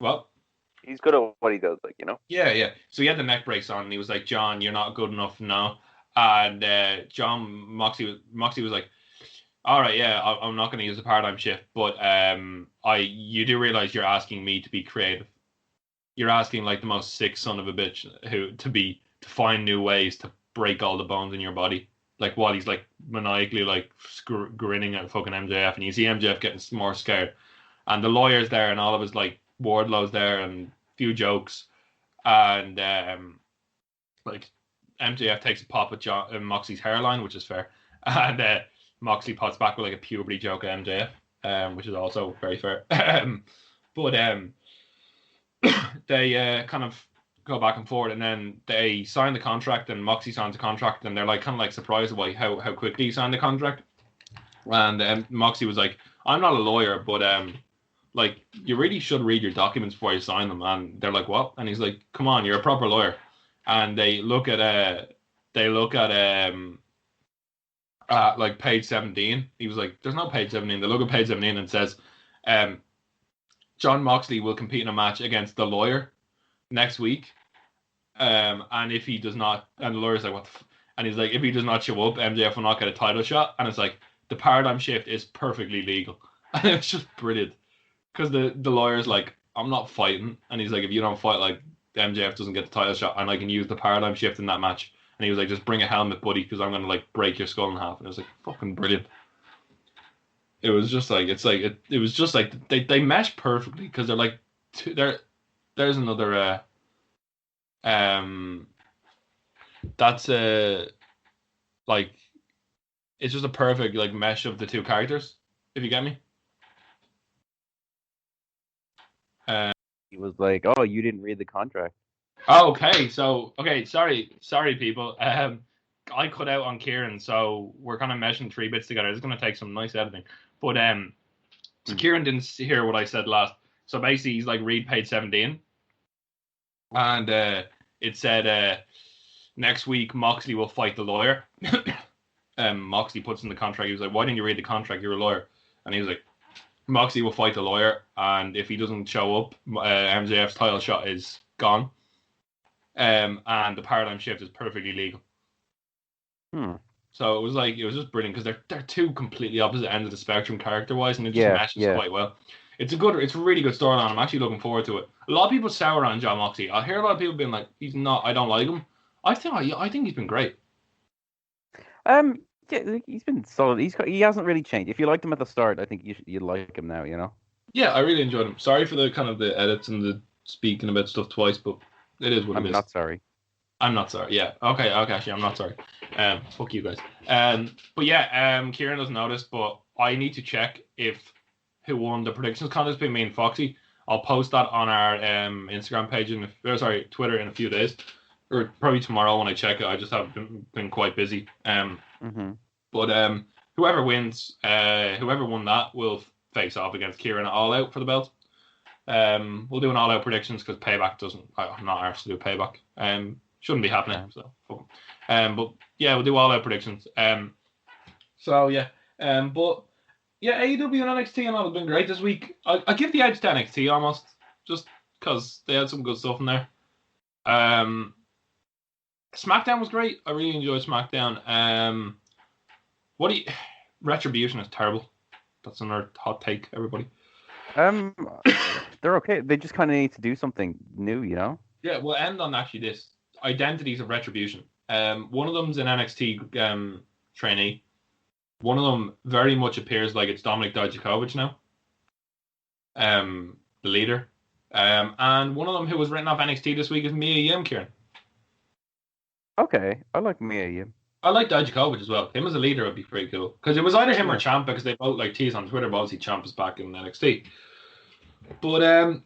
S2: well,
S1: he's good at what he does, like, you know.
S2: Yeah. So he had the neck brace on, and he was like, John, you're not good enough now. And Moxley was like, all right, yeah, I'm not going to use the paradigm shift, but you do realize you're asking me to be creative. You're asking like the most sick son of a bitch to find new ways to break all the bones in your body. Like while he's like maniacally like grinning at fucking MJF, and you see MJF getting more scared, and the lawyer's there, and all of his like Wardlow's there, and a few jokes, and like MJF takes a pop at Moxley's hairline, which is fair, and Moxley pots back with like a puberty joke at MJF, which is also very fair. But they kind of go back and forth, and then they sign the contract, and Moxley signs the contract, and they're like kind of like surprised by how quickly he signed the contract. And Moxley was like, "I'm not a lawyer, but like you really should read your documents before you sign them." And they're like, "What?" And he's like, "Come on, you're a proper lawyer." And they look at like page 17. He was like, "There's no page 17." They look at page 17 and it says, John Moxley will compete in a match against the lawyer next week. And if he does not, and the lawyer's like, what the and he's like, if he does not show up, MJF will not get a title shot. And it's like, the paradigm shift is perfectly legal. And it's just brilliant. Because the lawyer's like, I'm not fighting. And he's like, if you don't fight, like, MJF doesn't get the title shot, and I can use the paradigm shift in that match. And he was like, just bring a helmet, buddy, because I'm going to, like, break your skull in half. And it was like, fucking brilliant. It was just like, it was just like, they mesh perfectly, because they're like, there's another, that's like, it's just a perfect, like, mesh of the two characters, if you get me.
S1: He was like, "Oh, you didn't read the contract."
S2: Okay, sorry, people. I cut out on Kieran, so we're kind of meshing 3 bits together. It's going to take some nice editing. But so Kieran didn't hear what I said last. So basically, he's like, read page 17, and it said next week Moxley will fight the lawyer. Moxley puts in the contract. He was like, "Why didn't you read the contract? You're a lawyer." And he was like, Moxley will fight the lawyer, and if he doesn't show up, MJF's title shot is gone. And the paradigm shift is perfectly legal. So it was just brilliant, because they're two completely opposite ends of the spectrum character wise, and it just meshes quite well. It's a really good storyline. I'm actually looking forward to it. A lot of people sour on John Moxley. I hear a lot of people being like, he's not. I don't like him. I think he's been great.
S1: Yeah, he's been solid. He hasn't really changed. If you liked him at the start, I think you like him now. You know.
S2: Yeah, I really enjoyed him. Sorry for the kind of the edits and the speaking about stuff twice, but it is what it is.
S1: I'm not sorry.
S2: I'm not sorry. Yeah. Okay. Actually, I'm not sorry. Fuck you guys. But yeah. Kieran doesn't notice, but I need to check who won the predictions contest between me and Foxy. I'll post that on our Instagram page Twitter in a few days, or probably tomorrow when I check it. I just have been quite busy. But whoever wins, whoever won that will face off against Kieran at All Out for the belt. We'll do an All Out predictions, because Payback doesn't. I'm not arsed to do Payback. Shouldn't be happening. So, but yeah, we'll do All Out predictions. So yeah. But yeah, AEW and NXT and all have been great this week. I give the edge to NXT almost, just because they had some good stuff in there. SmackDown was great. I really enjoyed SmackDown. Retribution is terrible. That's another hot take, everybody.
S1: They're okay. They just kind of need to do something new, you know?
S2: Yeah, we'll end on actually this. Identities of Retribution. One of them's an NXT trainee. One of them very much appears like it's Dominik Dijakovic now. The leader. And one of them who was written off NXT this week is Mia Yim, Kieran.
S1: Okay, I like Mia Yim.
S2: I like Dijakovic as well. Him as a leader would be pretty cool. Because it was either him or Champ, because they both like tease on Twitter, but obviously Champ is back in NXT. But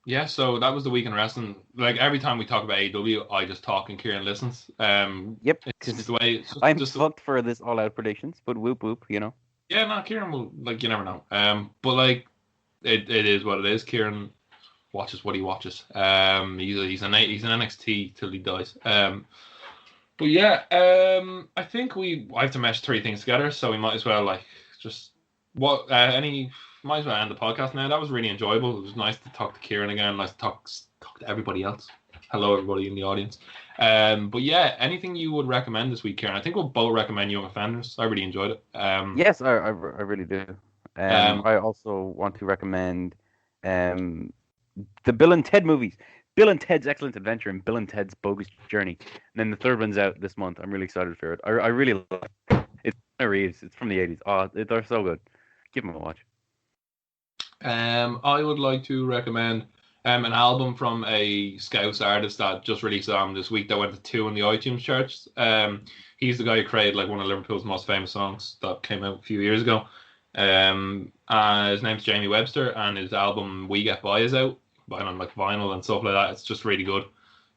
S2: yeah, so that was the week in wrestling. Like every time we talk about AEW, I just talk and Kieran listens.
S1: Yep.
S2: It's just the way
S1: I'm fucked for this All Out predictions, but whoop whoop, you know.
S2: Yeah, no, Kieran will, like, you never know. But like it is what it is. Kieran watches what he watches. He's an NXT till he dies. But yeah, I think I have to mesh three things together, so we might as well just might as well end the podcast now. That was really enjoyable. It was nice to talk to Kieran again. Nice to talk to everybody else. Hello, everybody in the audience. But yeah, anything you would recommend this week, Kieran? I think we'll both recommend Young Offenders. I really enjoyed it.
S3: Yes, I really do. I also want to recommend the Bill and Ted movies. Bill and Ted's Excellent Adventure and Bill and Ted's Bogus Journey. And then the third one's out this month. I'm really excited for it. I really like it. It's Reeves. It's from the 80s. Oh, they're so good. Give them a watch.
S2: I would like to recommend an album from a Scouse artist that just released an album this week that went to 2 in the iTunes charts. He's the guy who created one of Liverpool's most famous songs that came out a few years ago. His name's Jamie Webster, and his album We Get By is out. Buying on vinyl and stuff like that. It's just really good.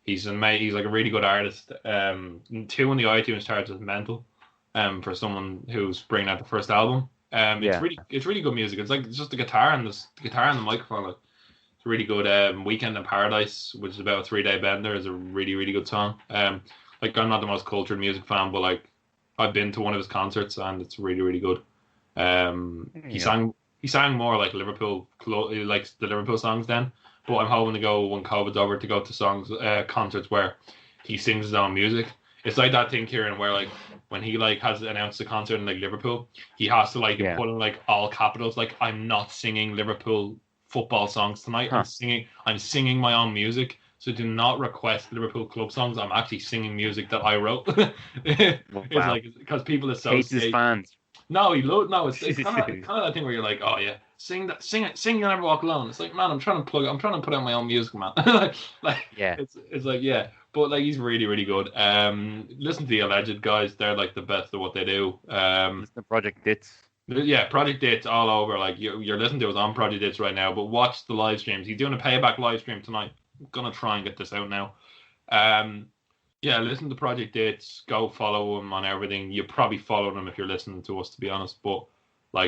S2: He's a really good artist. 2 in the iTunes charts is mental. For someone who's bringing out the first album. It's really good music. It's just the guitar and the microphone. It's really good. Weekend in Paradise, which is about a 3-day bender, is a really, really good song. I'm not the most cultured music fan, but I've been to one of his concerts and it's really, really good. He sang more like Liverpool, like the Liverpool songs then. But I'm hoping to go when COVID's over to go to concerts where he sings his own music. It's like that thing, Kieran, where when he has announced a concert in Liverpool, he has to put in all capitals, I'm not singing Liverpool football songs tonight. Huh. I'm singing my own music. So do not request Liverpool club songs. I'm actually singing music that I wrote. Wow. It's because people associate.
S3: Hates his fans.
S2: No, it's kind of that thing where you're oh yeah, sing it, You'll Never Walk Alone. It's man, I'm trying to put out my own music, man.
S3: Yeah,
S2: it's yeah, but he's really, really good. Listen to the Alleged guys; they're the best at what they do.
S3: Listen to Project Dits.
S2: Yeah, Project Dits all over. You're listening to us on Project Dits right now, but watch the live streams. He's doing a payback live stream tonight. I'm gonna try and get this out now. Yeah, listen to Project Dits. Go follow him on everything. You probably follow him if you're listening to us, to be honest. But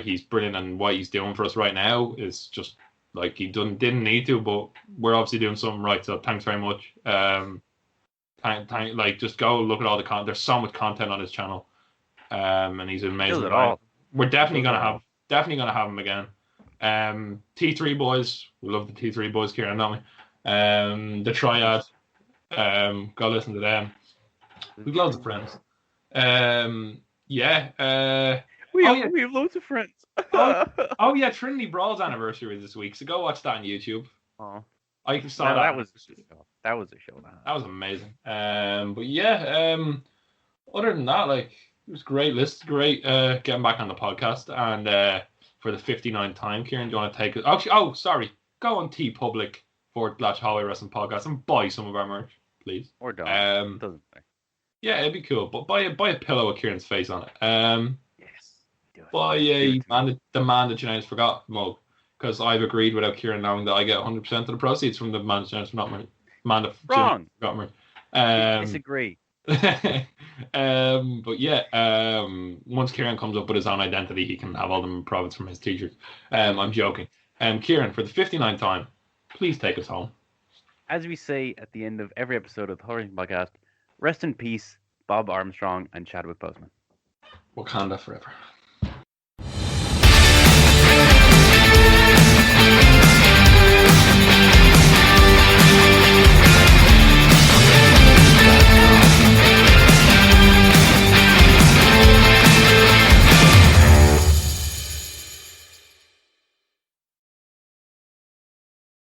S2: he's brilliant, and what he's doing for us right now is just he didn't need to, but we're obviously doing something right. So thanks very much. Just go look at all the content. There's so much content on his channel, and he's an amazing guy. We're definitely gonna have him again. T3 boys, we love the T3 boys, Kieran, don't we? The Triad. Go listen to them. We've loads of friends. We
S3: have loads of friends.
S2: oh yeah, Trinity Brawl's anniversary was this week, so go watch that on YouTube.
S3: Oh,
S2: I saw that.
S3: That was a show.
S2: That was amazing. But yeah, other than that, it was great. Great getting back on the podcast, and for the 59th time, Kieran, do you want to take it? Actually, sorry, go on T-Public/Hallway Wrestling Podcast and buy some of our merch, please.
S3: Or don't. Doesn't matter.
S2: Yeah, it'd be cool. But buy a pillow with Kieran's face on it.
S3: Yes.
S2: Buy the Man That Janice Forgot mug, because I've agreed without Kieran knowing that I get 100% of the proceeds from the Man That Janice Forgot merch.
S3: Disagree.
S2: But yeah, once Kieran comes up with his own identity, he can have all the profits from his t-shirts. I'm joking. Kieran, for the 59th time, please take us home.
S3: As we say at the end of every episode of the Horror Podcast, rest in peace, Bob Armstrong and Chadwick Boseman.
S2: Wakanda forever.